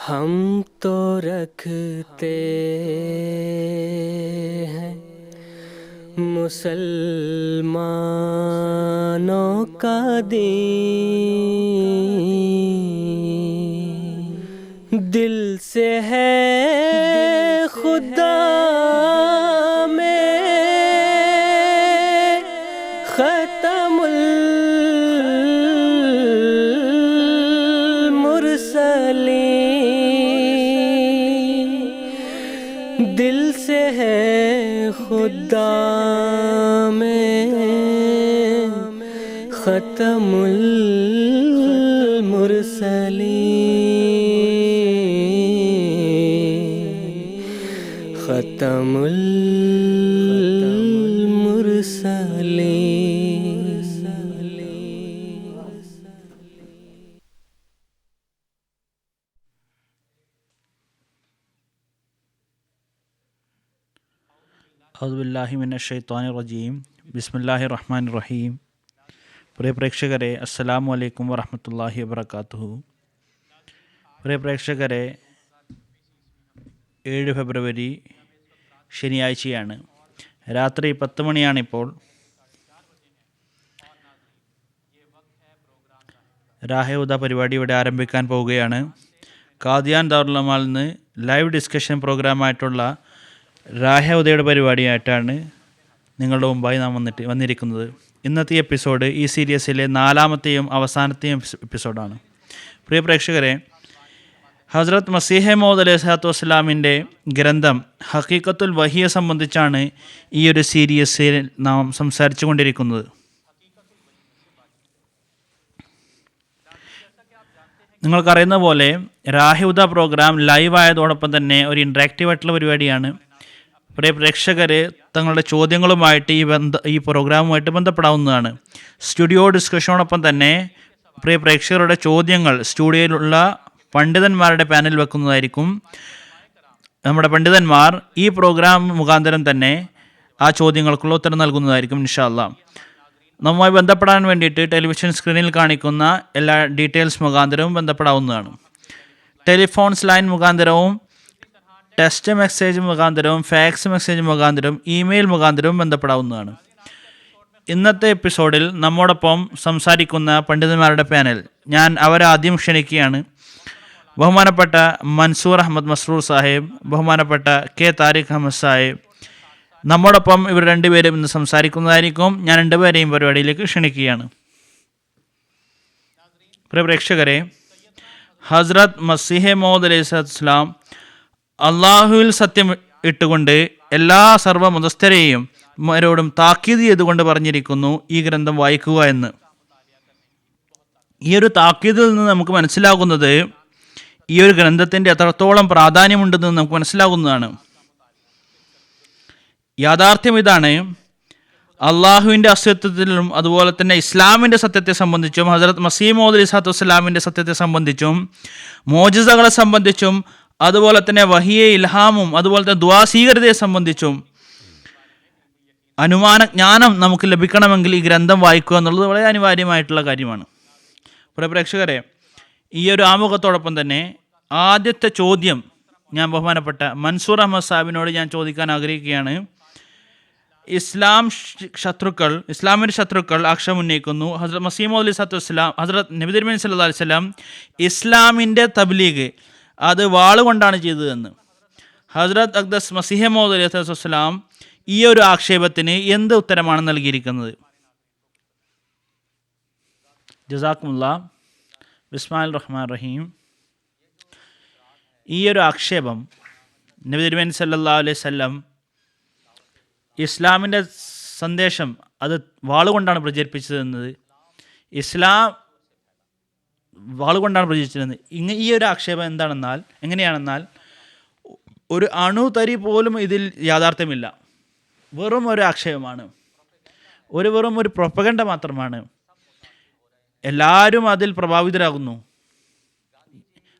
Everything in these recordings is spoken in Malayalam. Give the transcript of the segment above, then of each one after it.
हम तो रखते हैं मुसलमानों का दीन, दिल से है खुदा में ख़त्मुल मुरसलीन, दिल से है खुदा में ख़त्मुल मुरसलीन, ख़त्मुल मुरसलीन। ഔദുബില്ലാഹി മിനശ്ശൈത്വാനിർ-റജീം. ബിസ്മില്ലാഹിർ-റഹ്മാനിർ-റഹീം. പ്രിയ പ്രേക്ഷകരെ, അസ്സലാമു അലൈക്കും വറഹ്മത്തുള്ളാഹി വബറകാതുഹു. പ്രിയ പ്രേക്ഷകരെ, 7 ഫെബ്രുവരി ശനിയാഴ്ചയാണ്. രാത്രി 10 മണിയാണിപ്പോൾ. രാഹ-ഉദ പരിപാടി ഇവിടെ ആരംഭിക്കാൻ പോവുകയാണ്. ഖാദിയാൻ ദാറുൽ-അമാനിൽ നിന്ന് ലൈവ് ഡിസ്കഷൻ പ്രോഗ്രാമായിട്ടുള്ള രാഹ-ഉദയുടെ പരിപാടിയായിട്ടാണ് നിങ്ങളുടെ മുമ്പായി നാം വന്നിരിക്കുന്നത്. ഇന്നത്തെ എപ്പിസോഡ് ഈ സീരീസിലെ 4ാമത്തെയും അവസാനത്തെയും എപ്പിസോഡാണ്. പ്രിയ പ്രേക്ഷകരെ, ഹസ്രത്ത് മസീഹ് മൗഊദ് അലൈഹിസ്സലാത്തു വസ്സലാമിൻ്റെ ഗ്രന്ഥം ഹഖീഖത്തുൽ വഹിയെ സംബന്ധിച്ചാണ് ഈ ഒരു സീരീസിൽ നാം സംസാരിച്ചു കൊണ്ടിരിക്കുന്നത്. നിങ്ങൾക്കറിയുന്ന പോലെ രാഹ-ഉദ പ്രോഗ്രാം ലൈവ് ആയതോടൊപ്പം തന്നെ ഒരു ഇൻട്രാക്റ്റീവ് ആയിട്ടുള്ള പരിപാടിയാണ്. പ്രിയ പ്രേക്ഷകർ തങ്ങളുടെ ചോദ്യങ്ങളുമായിട്ട് ഈ പ്രോഗ്രാമുമായിട്ട് ബന്ധപ്പെടാവുന്നതാണ്. സ്റ്റുഡിയോ ഡിസ്കഷനോടൊപ്പം തന്നെ പ്രിയ പ്രേക്ഷകരുടെ ചോദ്യങ്ങൾ സ്റ്റുഡിയോയിലുള്ള പണ്ഡിതന്മാരുടെ പാനൽ വെക്കുന്നതായിരിക്കും. നമ്മുടെ പണ്ഡിതന്മാർ ഈ പ്രോഗ്രാം മുഖാന്തരം തന്നെ ആ ചോദ്യങ്ങൾക്കുള്ള ഉത്തരം നൽകുന്നതായിരിക്കും ഇൻഷാ അല്ലാഹ്. നമ്മുമായി ബന്ധപ്പെടാൻ വേണ്ടിയിട്ട് ടെലിവിഷൻ സ്ക്രീനിൽ കാണിക്കുന്ന എല്ലാ ഡീറ്റെയിൽസ് മുഖാന്തരവും ബന്ധപ്പെടാവുന്നതാണ്. ടെലിഫോൺസ് ലൈൻ മുഖാന്തരവും ടെക്സ്റ്റ് മെസ്സേജ് മുഖാന്തരവും ഫാക്സ് മെസ്സേജ് മുഖാന്തരവും ഇമെയിൽ മുഖാന്തരവും ബന്ധപ്പെടാവുന്നതാണ്. ഇന്നത്തെ എപ്പിസോഡിൽ നമ്മോടൊപ്പം സംസാരിക്കുന്ന പണ്ഡിതന്മാരുടെ പാനൽ ഞാൻ അവരെ ആദ്യം ക്ഷണിക്കുകയാണ്. ബഹുമാനപ്പെട്ട മൻസൂർ അഹമ്മദ് മസ്റൂർ സാഹിബ്, ബഹുമാനപ്പെട്ട കെ താരിഖ് അഹമ്മദ് സാഹിബ്, നമ്മോടൊപ്പം ഇവർ രണ്ടുപേരും ഇന്ന് സംസാരിക്കുന്നതായിരിക്കും. ഞാൻ രണ്ടുപേരെയും പരിപാടിയിലേക്ക് ക്ഷണിക്കുകയാണ്. പ്രിയ പ്രേക്ഷകരെ, ഹസ്രത്ത് മസീഹ് മൗഊദ് അലൈഹിസ്സലാത്തു വസ്സലാം അള്ളാഹുവിൽ സത്യം ഇട്ടുകൊണ്ട് എല്ലാ സർവ്വമതസ്ഥരെയും അവരോടും താക്കീത് ചെയ്തുകൊണ്ട് പറഞ്ഞിരിക്കുന്നു ഈ ഗ്രന്ഥം വായിക്കുക എന്ന്. ഈ ഒരു താക്കീതിൽ നിന്ന് നമുക്ക് മനസ്സിലാകുന്നത് ഈ ഒരു ഗ്രന്ഥത്തിൻ്റെ എത്രത്തോളം പ്രാധാന്യമുണ്ടെന്ന് നമുക്ക് മനസ്സിലാകുന്നതാണ്. യാഥാർത്ഥ്യം ഇതാണ്: അള്ളാഹുവിൻ്റെ അസ്തിത്വത്തിലും അതുപോലെ തന്നെ ഇസ്ലാമിൻ്റെ സത്യത്തെ സംബന്ധിച്ചും ഹസ്രത്ത് മസീഹ് മൗഊദ് അലൈഹിസ്സലാത്തു വസ്സലാമിൻ്റെ സത്യത്തെ സംബന്ധിച്ചും മോജിസകളെ സംബന്ധിച്ചും അതുപോലെ തന്നെ വഹിയെ ഇൽഹാമും അതുപോലെ തന്നെ ദുആ സ്വീകൃതയെ സംബന്ധിച്ചും അനുമാന ജ്ഞാനം നമുക്ക് ലഭിക്കണമെങ്കിൽ ഈ ഗ്രന്ഥം വായിക്കുക എന്നുള്ളത് വളരെ അനിവാര്യമായിട്ടുള്ള കാര്യമാണ്. പ്രിയ പ്രേക്ഷകരെ, ഈ ഒരു ആമുഖത്തോടൊപ്പം തന്നെ ആദ്യത്തെ ചോദ്യം ഞാൻ ബഹുമാനപ്പെട്ട മൻസൂർ അഹമ്മദ് സാഹിബിനോട് ഞാൻ ചോദിക്കാൻ ആഗ്രഹിക്കുകയാണ്. ഇസ്ലാമിൻ്റെ ശത്രുക്കൾ ആക്ഷേപം ഉന്നയിക്കുന്നു, ഹസ്രത്ത് മസീഹ് മൗഊദ് അലൈഹിസ്സലാത്തു വസ്സലാം, ഹസ്രത്ത് നബി തിരുമേനി സല്ലല്ലാഹു അലൈഹി വസല്ലം ഇസ്ലാമിൻ്റെ തബ്ലീഗ് അത് വാളുകൊണ്ടാണ് ചെയ്തതെന്ന്. ഹസ്രത്ത് അഖ്ദസ് മസീഹ് മൗഊദ് അലൈഹിസ്സലാത്തു വസ്സലാം ഈ ഒരു ആക്ഷേപത്തിന് എന്ത് ഉത്തരമാണ് നൽകിയിരിക്കുന്നത്? ജസാക്കുമുല്ലാഹ്. ബിസ്മില്ലാഹിർ റഹ്മാനിർ റഹീം. ഈ ഒരു ആക്ഷേപം നബി തിരുമേനി സല്ലല്ലാഹു അലൈഹി വസല്ലം ഇസ്ലാമിൻ്റെ സന്ദേശം അത് വാളുകൊണ്ടാണ് പ്രചരിപ്പിച്ചതെന്നത്, ഇസ്ലാം വാളുകൊണ്ടാണ് പ്രചരിച്ചിരുന്നത്. ഈ ഒരു ആക്ഷേപം എങ്ങനെയാണെന്നാൽ ഒരു അണുതരി പോലും ഇതിൽ യാഥാർത്ഥ്യമില്ല. വെറും ഒരു ആക്ഷേപമാണ്, വെറും ഒരു പ്രൊപ്പഗണ്ട മാത്രമാണ്. എല്ലാവരും അതിൽ പ്രഭാവിതരാകുന്നു.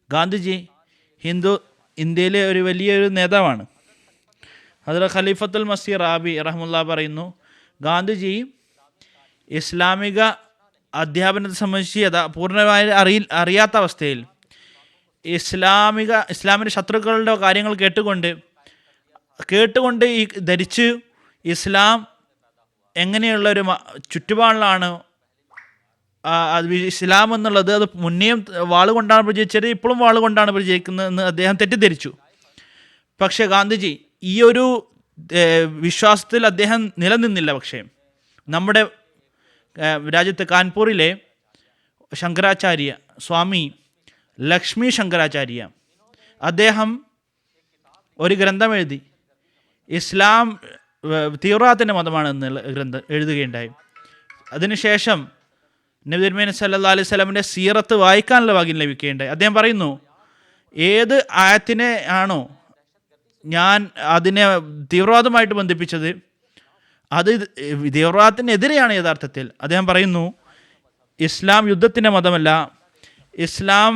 ഗാന്ധിജി ഇന്ത്യയിലെ ഒരു വലിയൊരു നേതാവാണ്. ഹദ്റത്ത് ഖലീഫത്തുൽ മസീഹ് റാബി റഹ്മത്തുള്ളാഹി പറയുന്നു, ഗാന്ധിജി ഇസ്ലാമിക അധ്യാപനത്തെ സംബന്ധിച്ച് പൂർണ്ണമായി അറിയാത്ത അവസ്ഥയിൽ ഇസ്ലാമിൻ്റെ ശത്രുക്കളുടെ കാര്യങ്ങൾ കേട്ടുകൊണ്ട് ഈ ധരിച്ച് ഇസ്ലാം എങ്ങനെയുള്ളൊരു ചുറ്റുപാടിലാണ് ഇസ്ലാം എന്നുള്ളത്, അത് മുന്നേയും വാളുകൊണ്ടാണ് പ്രചരിച്ചത്, ഇപ്പോഴും വാളുകൊണ്ടാണ് പ്രചരിക്കുന്നതെന്ന് അദ്ദേഹം തെറ്റിദ്ധരിച്ചു. പക്ഷേ ഗാന്ധിജി ഈ ഒരു വിശ്വാസത്തിൽ അദ്ദേഹം നിലനിന്നില്ല. പക്ഷേ നമ്മുടെ രാജ്യത്ത് കാൺപൂരിലെ ശങ്കരാചാര്യ സ്വാമി ലക്ഷ്മി ശങ്കരാചാര്യ അദ്ദേഹം ഒരു ഗ്രന്ഥം എഴുതി, ഇസ്ലാം തീവ്രവാദത്തിൻ്റെ മതമാണെന്നുള്ള ഗ്രന്ഥം എഴുതുകയുണ്ടായി. അതിനുശേഷം നബി തിരുമേനി സല്ലല്ലാഹു അലൈഹി വസല്ലമയുടെ സീറത്ത് വായിക്കാനുള്ള ഭാഗ്യം ലഭിക്കുകയുണ്ടായി. അദ്ദേഹം പറയുന്നു, ഏത് ആയത്തിനെ ആണോ ഞാൻ അതിനെ തീവ്രവാദമായിട്ട് ബന്ധിപ്പിച്ചത്, അത് തീവ്രവാദത്തിനെതിരെയാണ് യഥാർത്ഥത്തിൽ. അദ്ദേഹം പറയുന്നു, ഇസ്ലാം യുദ്ധത്തിൻ്റെ മതമല്ല, ഇസ്ലാം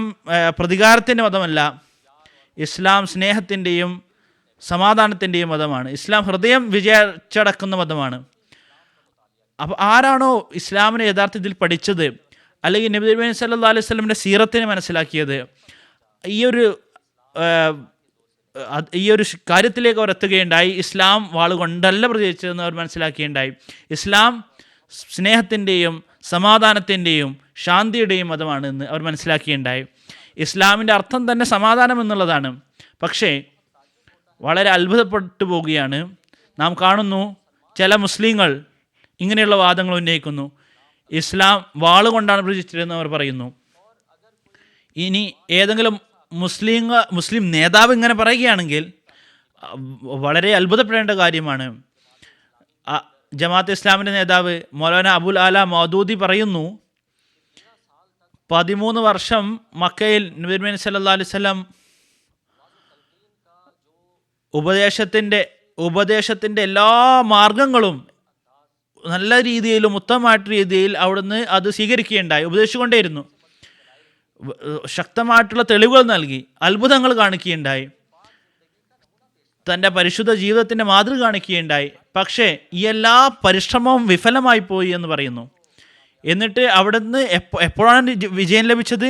പ്രതികാരത്തിൻ്റെ മതമല്ല, ഇസ്ലാം സ്നേഹത്തിൻ്റെയും സമാധാനത്തിൻ്റെയും മതമാണ്, ഇസ്ലാം ഹൃദയം വിജയിച്ചടക്കുന്ന മതമാണ്. അപ്പോൾ ആരാണോ ഇസ്ലാമിനെ യഥാർത്ഥത്തിൽ പഠിച്ചത്, അല്ലെങ്കിൽ നബി തിരുമേനി സല്ലല്ലാഹു അലൈഹി വസല്ലമയുടെ സീറത്തിനെ മനസ്സിലാക്കിയത്, ഈ ഒരു കാര്യത്തിലേക്ക് അവർ എത്തുകയുണ്ടായി. ഇസ്ലാം വാളുകൊണ്ടല്ല പ്രചരിച്ചതെന്ന് അവർ മനസ്സിലാക്കുകയുണ്ടായി. ഇസ്ലാം സ്നേഹത്തിൻ്റെയും സമാധാനത്തിൻ്റെയും ശാന്തിയുടെയും മതമാണെന്ന് അവർ മനസ്സിലാക്കുകയുണ്ടായി. ഇസ്ലാമിൻ്റെ അർത്ഥം തന്നെ സമാധാനം എന്നുള്ളതാണ്. പക്ഷേ വളരെ അത്ഭുതപ്പെട്ടു പോവുകയാണ്. നാം കാണുന്നു, ചില മുസ്ലിങ്ങൾ ഇങ്ങനെയുള്ള വാദങ്ങൾ ഉന്നയിക്കുന്നു. ഇസ്ലാം വാളുകൊണ്ടാണ് പ്രചരിച്ചതെന്ന് അവർ പറയുന്നു. ഇനി ഏതെങ്കിലും മുസ്ലിം നേതാവ് ഇങ്ങനെ പറയുകയാണെങ്കിൽ വളരെ അത്ഭുതപ്പെടേണ്ട കാര്യമാണ്. ജമാഅത്ത് ഇസ്ലാമിൻ്റെ നേതാവ് മൗലാന അബുൽ ആല മൗദൂദി പറയുന്നു, 13 വർഷം മക്കയിൽ നബി തിരുമേനി സല്ലല്ലാഹു അലൈഹി വസല്ലം ഉപദേശത്തിൻ്റെ എല്ലാ മാർഗങ്ങളും നല്ല രീതിയിലും ഉത്തമമായിട്ട് രീതിയിൽ അവിടുന്ന് അത് സ്വീകരിക്കുകയുണ്ടായി. ഉപദേശിച്ചുകൊണ്ടേയിരുന്നു, ശക്തമായിട്ടുള്ള തെളിവുകൾ നൽകി, അത്ഭുതങ്ങൾ കാണിക്കുകയുണ്ടായി, തൻ്റെ പരിശുദ്ധ ജീവിതത്തിൻ്റെ മാതൃക കാണിക്കുകയുണ്ടായി. പക്ഷേ ഈ എല്ലാ പരിശ്രമവും വിഫലമായി പോയി എന്ന് പറയുന്നു. എന്നിട്ട് അവിടുന്ന് എപ്പോഴാണ് വിജയം ലഭിച്ചത്?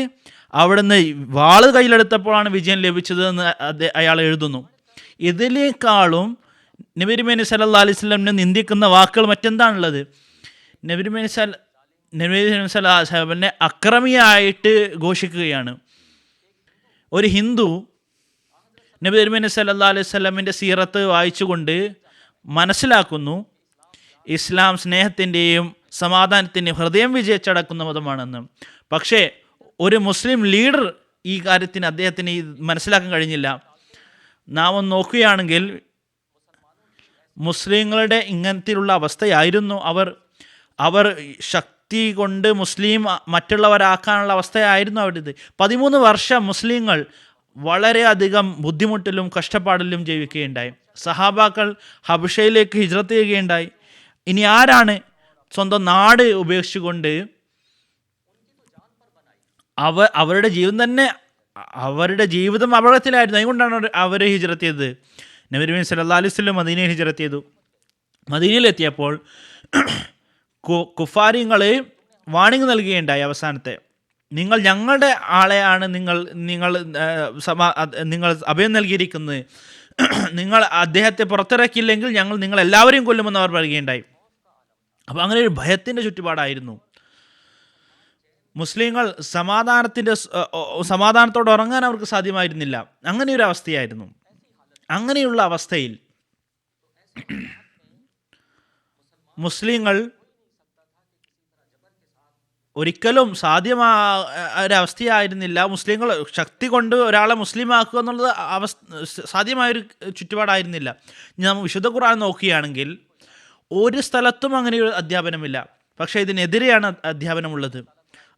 അവിടുന്ന് വാള് കയ്യിലെടുത്തപ്പോഴാണ് വിജയം ലഭിച്ചത് എന്ന് അയാൾ എഴുതുന്നു. ഇതിനേക്കാളും നബി തിരുമേനി സല്ലല്ലാഹു അലൈഹി വസല്ലമിനെ നിന്ദിക്കുന്ന വാക്കുകൾ മറ്റെന്താണുള്ളത്? നബി തിരുമേനി സല്ലല്ലാഹു അലൈഹി വസല്ലമിനെ അക്രമിയായിട്ട് ഘോഷിക്കുകയാണ്. ഒരു ഹിന്ദു നബി തിരുമേനി സല്ലല്ലാഹു അലൈഹി വസല്ലമിൻ്റെ സീറത്ത് വായിച്ചുകൊണ്ട് മനസ്സിലാക്കുന്നു, ഇസ്ലാം സ്നേഹത്തിൻ്റെയും സമാധാനത്തിൻ്റെയും ഹൃദയം വിജയിച്ചടക്കുന്ന മതമാണെന്ന്. പക്ഷേ ഒരു മുസ്ലിം ലീഡർ ഈ കാര്യത്തിന് അദ്ദേഹത്തിന് മനസ്സിലാക്കാൻ കഴിഞ്ഞില്ല. നാം ഒന്ന് നോക്കുകയാണെങ്കിൽ മുസ്ലിങ്ങളുടെ ഇങ്ങനത്തിലുള്ള അവസ്ഥയായിരുന്നു. അവർ ശക്തി കൊണ്ട് മുസ്ലിം മറ്റുള്ളവരാക്കാനുള്ള അവസ്ഥയായിരുന്നു അവരുടേത്. 13 വർഷം മുസ്ലിങ്ങൾ വളരെയധികം ബുദ്ധിമുട്ടിലും കഷ്ടപ്പാടിലും ജീവിക്കുകയുണ്ടായി. സഹാബാക്കൾ ഹബഷയിലേക്ക് ഹിജ്റത്ത് ചെയ്യുകയുണ്ടായി. ഇനി ആരാണ് സ്വന്തം നാട് ഉപേക്ഷിച്ചുകൊണ്ട് അവരുടെ ജീവിതം അപകടത്തിലായിരുന്നു. അതുകൊണ്ടാണ് അവർ ഹിജ്റത്ത് ചെയ്തത്. നബി തിരുമേനി സല്ലല്ലാഹു അലൈഹി വസല്ലം മദീനയിൽ ഹിജ്റത്ത് ചെയ്തു. മദീനയിലെത്തിയപ്പോൾ കുഫാരിങ്ങൾ വാണിംഗ് നൽകുകയുണ്ടായി. അവസാനത്തെ, നിങ്ങൾ ഞങ്ങളുടെ ആളെയാണ് നിങ്ങൾ അഭയം നൽകിയിരിക്കുന്നത്, നിങ്ങൾ അദ്ദേഹത്തെ പുറത്തിറക്കിയില്ലെങ്കിൽ ഞങ്ങൾ നിങ്ങളെല്ലാവരെയും കൊല്ലുമെന്ന് അവർ പറയുകയുണ്ടായി. അപ്പോൾ അങ്ങനെ ഒരു ഭയത്തിൻ്റെ ചുറ്റുപാടായിരുന്നു. മുസ്ലിങ്ങൾ സമാധാനത്തോടെ ഉറങ്ങാൻ അവർക്ക് സാധ്യമായിരുന്നില്ല. അങ്ങനെയൊരു അവസ്ഥയായിരുന്നു. അങ്ങനെയുള്ള അവസ്ഥയിൽ മുസ്ലിങ്ങൾ ഒരിക്കലും ഒരവസ്ഥയായിരുന്നില്ല. മുസ്ലിങ്ങൾ ശക്തി കൊണ്ട് ഒരാളെ മുസ്ലിമാക്കുക എന്നുള്ളത് സാധ്യമായൊരു ചുറ്റുപാടായിരുന്നില്ല. നാം വിശുദ്ധ ഖുർആൻ നോക്കുകയാണെങ്കിൽ ഒരു സ്ഥലത്തും അങ്ങനെയൊരു അധ്യാപനമില്ല. പക്ഷേ ഇതിനെതിരെയാണ് അധ്യാപനമുള്ളത്.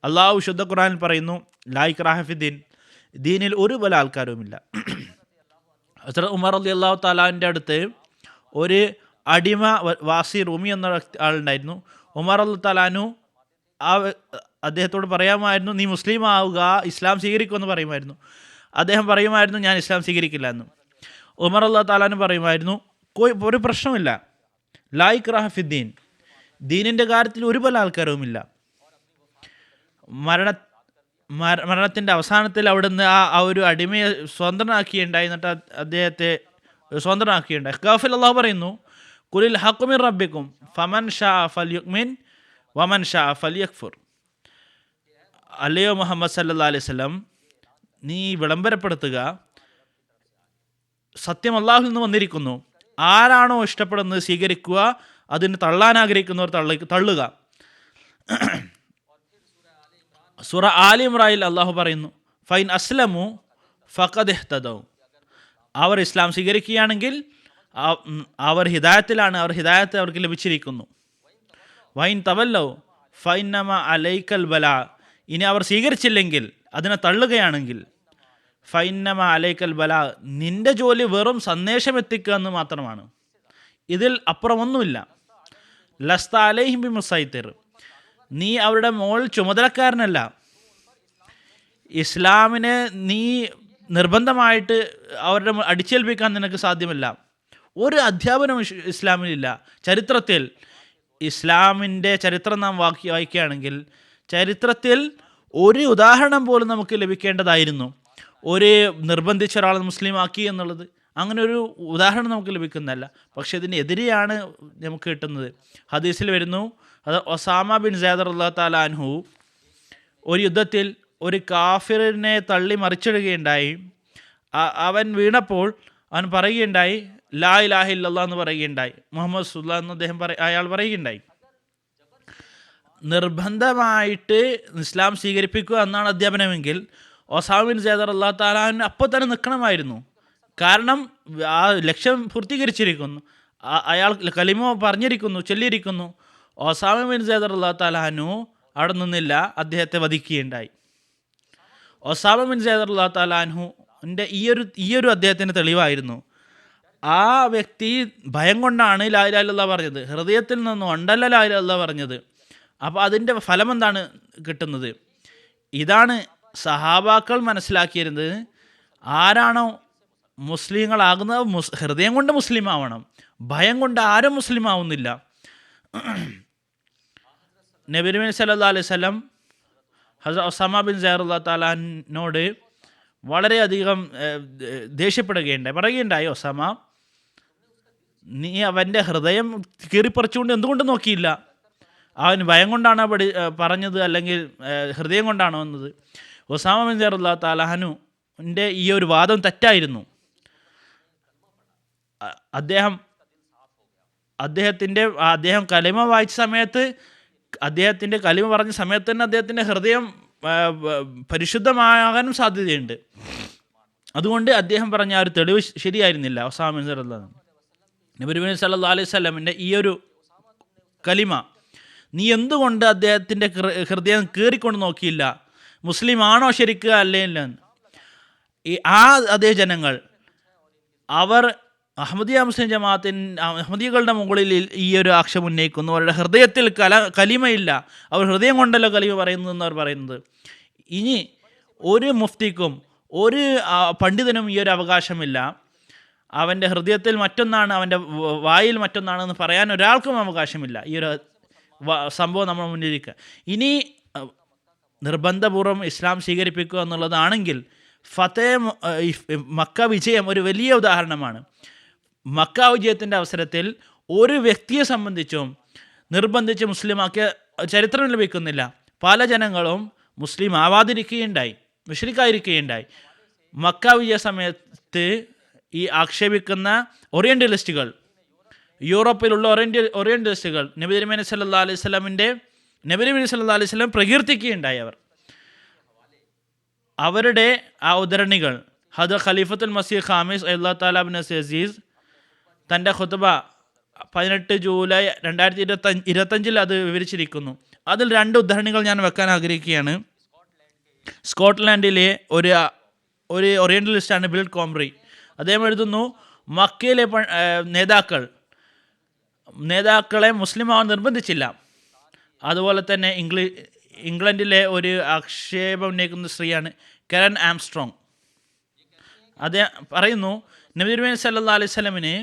അള്ളാഹു വിശുദ്ധ ഖുർആനിൽ പറയുന്നു, ലാ ഇക്റാഹ ഫിദ്ദീൻ, ദീനിൽ ഒരു പല ആൾക്കാരുമില്ല. ഹസ്രത്ത് ഉമർ റളിയല്ലാഹു തആലാന്റെ അടുത്ത് ഒരു അടിമ വാസി റൂമി എന്ന ആളുണ്ടായിരുന്നു. ഉമർ റളിയല്ലാഹു തആലാനു അദ്ദേഹത്തോട് പറയാമായിരുന്നു, നീ മുസ്ലിം ആവുക, ഇസ്ലാം സ്വീകരിക്കുമെന്ന് പറയുമായിരുന്നു. അദ്ദേഹം പറയുമായിരുന്നു, ഞാൻ ഇസ്ലാം സ്വീകരിക്കില്ല എന്ന്. ഉമർ റളിയല്ലാഹു തആലാനു പറയുമായിരുന്നു, ഒരു പ്രശ്നമില്ല, ലാ ഇക്റാഹ ഫിദ്ദീൻ, ദീനിൻ്റെ കാര്യത്തിൽ ഒരു പല ആൾക്കാരുമില്ല. മരണത്തിൻ്റെ അവസാനത്തിൽ അവിടുന്ന് ആ ഒരു അടിമയെ സ്വതന്ത്രനാക്കിയുണ്ടായി, എന്നിട്ട് അദ്ദേഹത്തെ സ്വതന്ത്രനാക്കിയുണ്ടായി. ഗാഫിൽ അള്ളാഹു പറയുന്നു, കുലിൽ ഹഖുമിൻ റബ്ബിക്കും ഫമൻ ഷാ ഫൽയുക്മിൻ വമൻ ഷാ ഫൽയക്ഫുർ. അല്ലയോ മുഹമ്മദ് സല്ലല്ലാഹു അലൈഹി വസല്ലം, നീ വിളംബരപ്പെടുത്തുക, സത്യം അള്ളാഹുവിൽ നിന്ന് വന്നിരിക്കുന്നു. ആരാണോ ഇഷ്ടപ്പെടുന്നത് സ്വീകരിക്കുക, അതിന് തള്ളാൻ ആഗ്രഹിക്കുന്നവർ തള്ളുക. സൂറ ആലി ഇമ്രാനിൽ അള്ളാഹു പറയുന്നു, ഫൈൻ അസ്ലമു ഫഖദ് ഇഹ്തദൗ. അവർ ഇസ്ലാം സ്വീകരിക്കുകയാണെങ്കിൽ അവർ ഹിദായത്തിലാണ്, അവർ ഹിദായത്ത് അവർക്ക് ലഭിച്ചിരിക്കുന്നു. വൈൻ തവല്ലൗ ഫൈന്നമ അലൈക്കൽ ബലാ. ഇനി അവർ സ്വീകരിച്ചില്ലെങ്കിൽ, അതിനെ തള്ളുകയാണെങ്കിൽ, ഫൈന്നമ അലൈക്കൽ ബലാ, നിന്റെ ജോലി വെറും സന്ദേശം എത്തിക്കുക എന്ന് മാത്രമാണ്, ഇതിൽ അപ്പുറമൊന്നുമില്ല. ലസ്ത അലൈഹിം ബിമുസൈത്തിർ, നീ അവരുടെ മുകളിൽ ചുമതലക്കാരനല്ല. ഇസ്ലാമിനെ നീ നിർബന്ധമായിട്ട് അവരുടെ അടിച്ചേൽപ്പിക്കാൻ നിനക്ക് സാധ്യമല്ല. ഒരു അധ്യാപനം ഇസ്ലാമിലില്ല. ചരിത്രത്തിൽ ഇസ്ലാമിൻ്റെ ചരിത്രം നാം വായിക്കുകയാണെങ്കിൽ ചരിത്രത്തിൽ ഒരു ഉദാഹരണം പോലും നമുക്ക് ലഭിക്കേണ്ടതായിരുന്നു. ഒരു നിർബന്ധിച്ച ഒരാളെ മുസ്ലിം ആക്കി എന്നുള്ളത്, അങ്ങനെ ഒരു ഉദാഹരണം നമുക്ക് ലഭിക്കുന്നതല്ല. പക്ഷേ ഇതിനെതിരെയാണ് നമുക്ക് കിട്ടുന്നത്. ഹദീസിൽ വരുന്നു, അത് ഒസാമ ബിൻ സയ്ദ് റളിയല്ലാഹു തആല അൻഹു ഒരു യുദ്ധത്തിൽ ഒരു കാഫിറിനെ തള്ളി മറിച്ചിടുകയുണ്ടായി. അവൻ വീണപ്പോൾ അവൻ പറയുകയുണ്ടായി, ലാ ഇലാഹ ഇല്ലല്ലാഹ് എന്ന് പറയുകയുണ്ടായി. മുഹമ്മദ് റസൂലുള്ളാഹി എന്ന് അയാൾ പറയുകയുണ്ടായി. നിർബന്ധമായിട്ട് ഇസ്ലാം സ്വീകരിപ്പിക്കുക എന്നാണ് അധ്യാപനമെങ്കിൽ ഒസാമ ബിൻ സയ്ദ് റളിയല്ലാഹു തആല അൻഹു അപ്പോൾ തന്നെ നിൽക്കണമായിരുന്നു. കാരണം ആ ലക്ഷ്യം പൂർത്തീകരിച്ചിരിക്കുന്നു, അയാൾ കലിമ പറഞ്ഞിരിക്കുന്നു, ചൊല്ലിയിരിക്കുന്നു. ഒസാമ ബിൻ സയ്ദ് റളിയല്ലാഹു തആല അൻഹു അവിടെ നിന്നില്ല, അദ്ദേഹത്തെ വധിക്കുകയുണ്ടായി. ഒസാമ ബിൻ സയ്ദ് റളിയല്ലാഹു തആല അൻഹുവിൻ്റെ ഈയൊരു അദ്ദേഹത്തിൻ്റെ തെളിവായിരുന്നു. ആ വ്യക്തി ഭയം കൊണ്ടാണ് ലാ ഇലാഹ ഇല്ലല്ലാഹ് പറഞ്ഞത്, ഹൃദയത്തിൽ നിന്നും ഉണ്ടല്ല ലാ ഇലാഹ ഇല്ലല്ലാഹ് പറഞ്ഞത്. അപ്പോൾ അതിൻ്റെ ഫലം എന്താണ് കിട്ടുന്നത്? ഇതാണ് സഹാബാക്കൾ മനസ്സിലാക്കിയിരുന്നത്. ആരാണോ മുസ്ലിങ്ങളാകുന്നത് ഹൃദയം കൊണ്ട് മുസ്ലിം ആവണം, ഭയം കൊണ്ട് ആരും മുസ്ലിം ആവുന്നില്ല. നബി സല്ലല്ലാഹു അലൈഹി വസല്ലം ഹസ്രത്ത് ഒസാമ ബിൻ സയ്ദ് റളിയല്ലാഹു തആല അൻഹുവിനോട് വളരെയധികം ദേഷ്യപ്പെടുകയുണ്ടായി. പറയുകയുണ്ടായി, ഒസാമ, നീ അവൻ്റെ ഹൃദയം കീറിപ്പറിച്ചുകൊണ്ട് എന്തുകൊണ്ട് നോക്കിയില്ല? അവൻ ഭയം കൊണ്ടാണോ പറഞ്ഞത്, അല്ലെങ്കിൽ ഹൃദയം കൊണ്ടാണോ എന്നത്? ഒസാമ ബിൻ സയ്ദ് റളിയല്ലാഹു തആല അൻഹുവിൻ്റെ ഈ ഒരു വാദം തെറ്റായിരുന്നു. അദ്ദേഹം കലിമ വായിച്ച സമയത്ത്, അദ്ദേഹത്തിൻ്റെ കലിമ പറഞ്ഞ സമയത്ത് തന്നെ അദ്ദേഹത്തിൻ്റെ ഹൃദയം പരിശുദ്ധമാകാനും സാധ്യതയുണ്ട്. അതുകൊണ്ട് അദ്ദേഹം പറഞ്ഞ ആ ഒരു തെളിവ് ശരിയായിരുന്നില്ല. ഒസാമ ബിൻ സയ്ദ് റളിയല്ലാഹു അൻഹു നബി സല്ലല്ലാഹു അലൈഹി വസല്ലമിൻ്റെ ഈ ഒരു കലിമ, നീ എന്തുകൊണ്ട് അദ്ദേഹത്തിൻ്റെ ഹൃദയം കീറിക്കൊണ്ട് നോക്കിയില്ല? മുസ്ലിം ആണോ ശരിക്കുക അല്ലേ ഇല്ല? അതേ ജനങ്ങൾ, അവർ അഹമ്മദിയ മുസ്ലിം അഹമ്മദികളുടെ മുകളിൽ ഈ ഒരു ആക്ഷേപം ഉന്നയിക്കുന്നു. അവരുടെ ഹൃദയത്തിൽ കലിമയില്ല, അവർ ഹൃദയം കൊണ്ടല്ലോ കലിമ പറയുന്നതെന്ന് അവർ പറയുന്നത്. ഇനി ഒരു മുഫ്തിക്കും ഒരു പണ്ഡിതനും ഈ ഒരു അവകാശമില്ല. അവൻ്റെ ഹൃദയത്തിൽ മറ്റൊന്നാണ്, അവൻ്റെ വായിൽ മറ്റൊന്നാണെന്ന് പറയാൻ ഒരാൾക്കും അവകാശമില്ല. ഈ ഒരു സംഭവം നമ്മൾ മുന്നിലിരിക്കുക. ഇനി നിർബന്ധപൂർവ്വം ഇസ്ലാം സ്വീകരിപ്പിക്കുക എന്നുള്ളതാണെങ്കിൽ മക്ക വിജയം ഒരു വലിയ ഉദാഹരണമാണ്. മക്ക വിജയത്തിൻ്റെ അവസരത്തിൽ ഒരു വ്യക്തിയെ സംബന്ധിച്ചും നിർബന്ധിച്ച് മുസ്ലിമാക്കിയ ചരിത്രം ലഭിക്കുന്നില്ല. പല ജനങ്ങളും മുസ്ലിം ആവാതിരിക്കുകയുണ്ടായി, മുശ്രിക്കായിരിക്കുകയുണ്ടായി. മക്ക വിജയ സമയത്ത് ഈ ആക്ഷേപിക്കുന്ന ഓറിയൻ്റലിസ്റ്റുകൾ, യൂറോപ്പിലുള്ള ഓറിയൻ്റലിസ്റ്റുകൾ നബി സല്ലല്ലാഹു അലൈഹി വസല്ലം പ്രകീർത്തിക്കുകയുണ്ടായി. അവരുടെ ആ ഉദ്ധരണികൾ ഖലീഫത്തുൽ മസീഹ് ഖാമിസ് അല്ലാഹു തആല ഇബ്നു അസീസ് തൻ്റെ ഖുതുബ 18 ജൂലൈ 2025 അത് വിവരിച്ചിരിക്കുന്നു. അതിൽ 2 ഉദ്ധരണികൾ ഞാൻ വെക്കാൻ ആഗ്രഹിക്കുകയാണ്. സ്കോട്ട്ലാൻഡിലെ ഒരു ഓറിയൻ്റലിസ്റ്റാണ് ബിൽ കോംബ്രി. അദ്ദേഹം എഴുതുന്നു, മക്കയിലെ നേതാക്കളെ മുസ്ലിം ആവാൻ നിർബന്ധിച്ചില്ല. അതുപോലെ തന്നെ ഇംഗ്ലണ്ടിലെ ഒരു ആക്ഷേപം ഉന്നയിക്കുന്ന സ്ത്രീയാണ് കരൻ ആംസ്ട്രോങ്. അദ്ദേഹം പറയുന്നു, നബി സല്ലല്ലാഹു അലൈഹി വസല്ലമിന്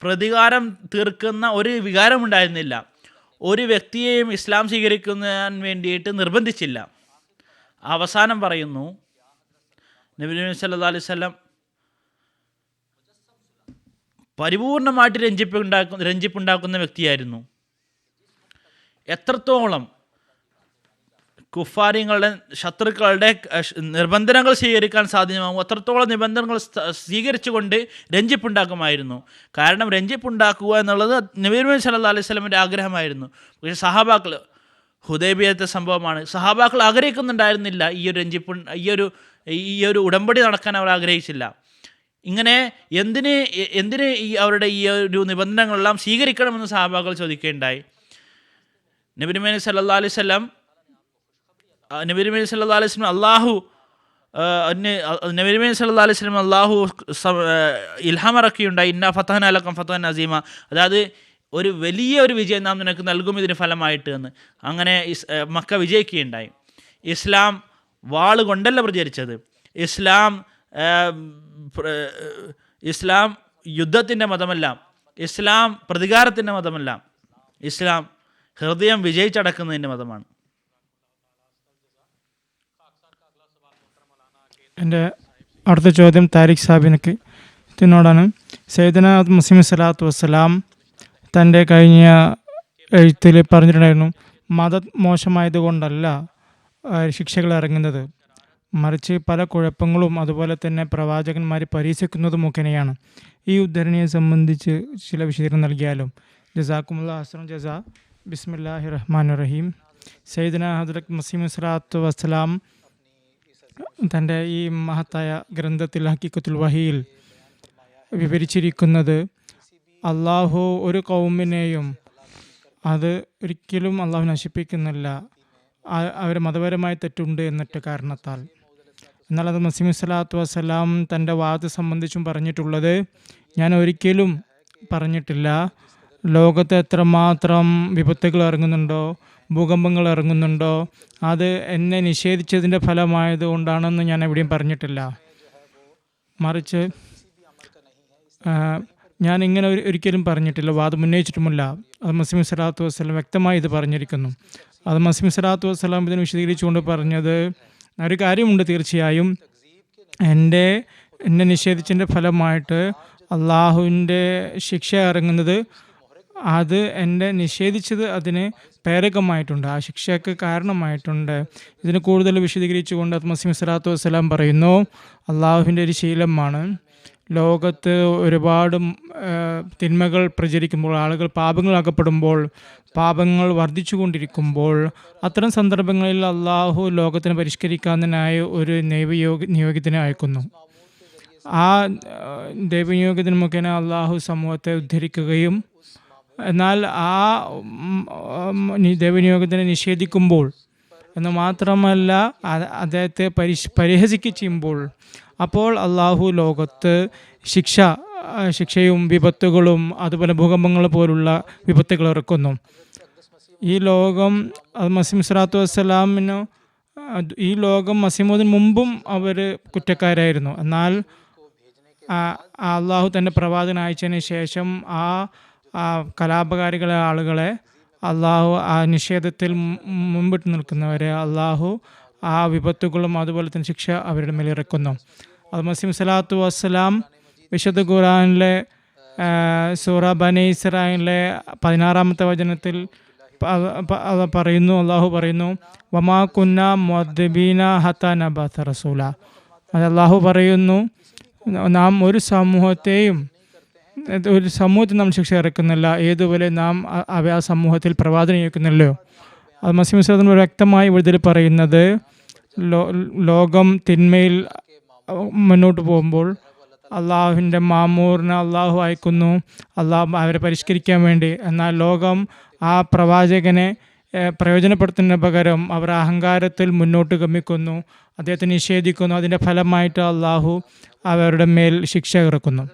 പ്രതികാരം തീർക്കുന്ന ഒരു വികാരം ഉണ്ടായിരുന്നില്ല. ഒരു വ്യക്തിയെയും ഇസ്ലാം സ്വീകരിക്കുന്നതിന് വേണ്ടിയിട്ട് നിർബന്ധിച്ചില്ല. അവസാനം പറയുന്നു, നബി സല്ലല്ലാഹു അലൈഹി വസല്ലം പരിപൂർണമായിട്ട് രഞ്ജിപ്പുണ്ടാക്കുന്ന വ്യക്തിയായിരുന്നു. എത്രത്തോളം കുഫാരിങ്ങളുടെ ശത്രുക്കളുടെ നിബന്ധനകൾ സ്വീകരിക്കാൻ സാധ്യമാകും അത്രത്തോളം നിബന്ധനകൾ സ്വീകരിച്ചുകൊണ്ട് രഞ്ജിപ്പുണ്ടാക്കുമായിരുന്നു. കാരണം രഞ്ജിപ്പുണ്ടാക്കുക എന്നുള്ളത് നബി സല്ലല്ലാഹു അലൈഹി വസല്ലമയുടെ ആഗ്രഹമായിരുന്നു. പക്ഷേ സഹാബാക്കൾ, ഹുദൈബിയത്തെ സംഭവമാണ്, സഹാബാക്കൾ ആഗ്രഹിക്കുന്നുണ്ടായിരുന്നില്ല ഈ ഒരു ഉടമ്പടി നടക്കാൻ അവർ ആഗ്രഹിച്ചില്ല. ഇങ്ങനെ എന്തിന് അവരുടെ ഈ ഒരു നിബന്ധനകളെല്ലാം സ്വീകരിക്കണമെന്ന് സഹാബാക്കൾ ചോദിക്കുകയുണ്ടായി. നബി സല്ലല്ലാഹു അലൈഹി വസല്ലം അള്ളാഹു ഇൽഹാമിറക്കിയുണ്ടായി, ഇന്ന ഫതഹ്നാ ലക ഫതഹൻ അസീമ, അതായത് ഒരു വലിയ ഒരു വിജയം നാം നിനക്ക് നൽകും ഇതിന് ഫലമായിട്ട് എന്ന്. അങ്ങനെ മക്ക വിജയിക്കുകയുണ്ടായി. ഇസ്ലാം വാള് കൊണ്ടല്ല പ്രചരിച്ചത്. ഇസ്ലാം യുദ്ധത്തിൻ്റെ മതമല്ല, ഇസ്ലാം പ്രതികാരത്തിൻ്റെ മതമല്ല, ഇസ്ലാം ഹൃദയം വിജയിച്ചടക്കുന്നതിൻ്റെ മതമാണ്. എൻ്റെ അടുത്ത ചോദ്യം താരിഖ് സാബിനോടാണ്. സയ്യിദന മുസ്ലിം സ്വലാത്തു വസ്സലാം തൻ്റെ കഴിഞ്ഞ എഴുത്തിൽ പറഞ്ഞിട്ടുണ്ടായിരുന്നു, മതം മോശമായതുകൊണ്ടല്ല ശിക്ഷകൾ ഇറങ്ങുന്നത്, മറിച്ച് പല കുഴപ്പങ്ങളും അതുപോലെ തന്നെ പ്രവാചകന്മാർ പരീക്ഷിക്കുന്നത് മുഖേനയാണ്. ഈ ഉദ്ധരണിയെ സംബന്ധിച്ച് ചില വിശദീകരണം നൽകിയാലും. ജസാക്കുമുല്ലാ ഹസ്സൻ ജസാ. ബിസ്മില്ലാഹിർ റഹ്മാനിർ റഹീം. സയ്യിദന ഹദ്റത്ത് മസീഹ് സ്വലാത്തു വസ്സലാം തൻ്റെ ഈ മഹത്തായ ഗ്രന്ഥത്തിൽ ഹഖീഖത്തുൽ വഹിയിൽ വിവരിച്ചിരിക്കുന്നത്, അള്ളാഹു ഒരു കൗമിനെയും അത് ഒരിക്കലും അള്ളാഹു നശിപ്പിക്കുന്നില്ല അവർ മതപരമായി തെറ്റുണ്ട് എന്നിട്ട് കാരണത്താൽ. എന്നാൽ അത് മസീഹ് സ്വലാത്തു വസ്സലാം തൻ്റെ വാദം സംബന്ധിച്ചും പറഞ്ഞിട്ടുള്ളത്, ഞാൻ ഒരിക്കലും പറഞ്ഞിട്ടില്ല ലോകത്ത് എത്രമാത്രം വിപത്തുകൾ ഇറങ്ങുന്നുണ്ടോ, ഭൂകമ്പങ്ങൾ ഇറങ്ങുന്നുണ്ടോ, അത് എന്നെ നിഷേധിച്ചതിൻ്റെ ഫലമായത് കൊണ്ടാണെന്ന് ഞാൻ എവിടെയും പറഞ്ഞിട്ടില്ല. മറിച്ച് ഞാൻ ഇങ്ങനെ ഒരിക്കലും പറഞ്ഞിട്ടില്ല, വാദം ഉന്നയിച്ചിട്ടുമില്ല. അത് മസീഹ് സ്വലാത്തു വസ്സലാം വ്യക്തമായി ഇത് പറഞ്ഞിരിക്കുന്നു. അത് മസീഹ് സ്വലാത്തു വസ്സലാം ഇതിന് വിശദീകരിച്ചുകൊണ്ട് പറഞ്ഞത്, ഒരു കാര്യമുണ്ട്, തീർച്ചയായും എന്നെ നിഷേധിച്ചതിൻ്റെ ഫലമായിട്ട് അള്ളാഹുവിൻ്റെ ശിക്ഷ ഇറങ്ങുന്നത്, അത് എന്നെ നിഷേധിച്ചത് അതിന് പ്രേരകമായിട്ടുണ്ട്, ആ ശിക്ഷയ്ക്ക് കാരണമായിട്ടുണ്ട്. ഇതിന് കൂടുതൽ വിശദീകരിച്ചുകൊണ്ട് മസീഹ് സ്വലാത്തു വസ്സലാം പറയുന്നു, അള്ളാഹുവിൻ്റെ ഒരു ശീലമാണ്, ലോകത്ത് ഒരുപാട് തിന്മകൾ പ്രചരിക്കുമ്പോൾ, ആളുകൾ പാപങ്ങളകപ്പെടുമ്പോൾ, പാപങ്ങൾ വർദ്ധിച്ചു കൊണ്ടിരിക്കുമ്പോൾ, അത്തരം സന്ദർഭങ്ങളിൽ അള്ളാഹു ലോകത്തിനെ പരിഷ്കരിക്കാനായി ഒരു നിയോഗിതനെ അയക്കുന്നു. ആ ദൈവനിയോഗിതന് മുഖേന അള്ളാഹു സമൂഹത്തെ ഉദ്ധരിക്കുകയും, എന്നാൽ ആ ദൈവനിയോഗത്തിനെ നിഷേധിക്കുമ്പോൾ എന്ന് മാത്രമല്ല അദ്ദേഹത്തെ പരിഹസിക്കുകയും ചെയ്യുമ്പോൾ, അപ്പോൾ അള്ളാഹു ലോകത്ത് ശിക്ഷയും വിപത്തുകളും അതുപോലെ ഭൂകമ്പങ്ങൾ പോലുള്ള വിപത്തുകൾ ഇറക്കുന്നു. ഈ ലോകം മസീഹ് സ്വലാത്തു വസ്സലാമിനു ഈ ലോകം മസീഹുദിന് മുമ്പും അവർ കുറ്റക്കാരായിരുന്നു. എന്നാൽ അള്ളാഹു തൻ്റെ പ്രവാചകൻ അയച്ചതിന് ശേഷം ആ കലാപകാരികളെ ആളുകളെ അള്ളാഹു ആ നിഷേധത്തിൽ മുമ്പിട്ട് നിൽക്കുന്നവരെ അള്ളാഹു ആ വിപത്തുകളും അതുപോലെ തന്നെ ശിക്ഷ അവരുടെ മേൽ ഇറക്കുന്നു. അത് മസീഹ് സ്വലാത്തു വസ്സലാം വിശുദ്ധ ഖുർആനിലെ സൂറ ബനി ഇസ്രാഈലിലെ 16-ാമത്തെ വചനത്തിൽ പറയുന്നു, അള്ളാഹു പറയുന്നു, വമാ കുന്ന മുഅദ്ദിബീന ഹത്താ നബഅസ റസൂല. അത് അള്ളാഹു പറയുന്നു, നാം ഒരു സമൂഹത്തെ നാം ശിക്ഷ ഇറക്കുന്നില്ല ഏതുപോലെ നാം ആ സമൂഹത്തിൽ പ്രവാചകനെ അയക്കുന്നില്ലോ. അത് മസീഹ് സ്വലാത്തു വ്യക്തമായി ഇതിൽ പറയുന്നത്, ലോകം തിന്മയിൽ മുന്നോട്ട് പോകുമ്പോൾ അള്ളാഹുവിൻ്റെ മാമൂറിനെ അള്ളാഹു അയക്കുന്നു, അള്ളാഹു അവരെ പരിഷ്കരിക്കാൻ വേണ്ടി. എന്നാൽ ലോകം ആ പ്രവാചകനെ പ്രയോജനപ്പെടുത്തുന്നതിന് പകരം അവർ അഹങ്കാരത്തിൽ മുന്നോട്ട് ഗമിക്കുന്നു, അദ്ദേഹത്തെ നിഷേധിക്കുന്നു. അതിൻ്റെ ഫലമായിട്ട് അള്ളാഹു അവരുടെ മേൽ ശിക്ഷ ഇറക്കുന്നു.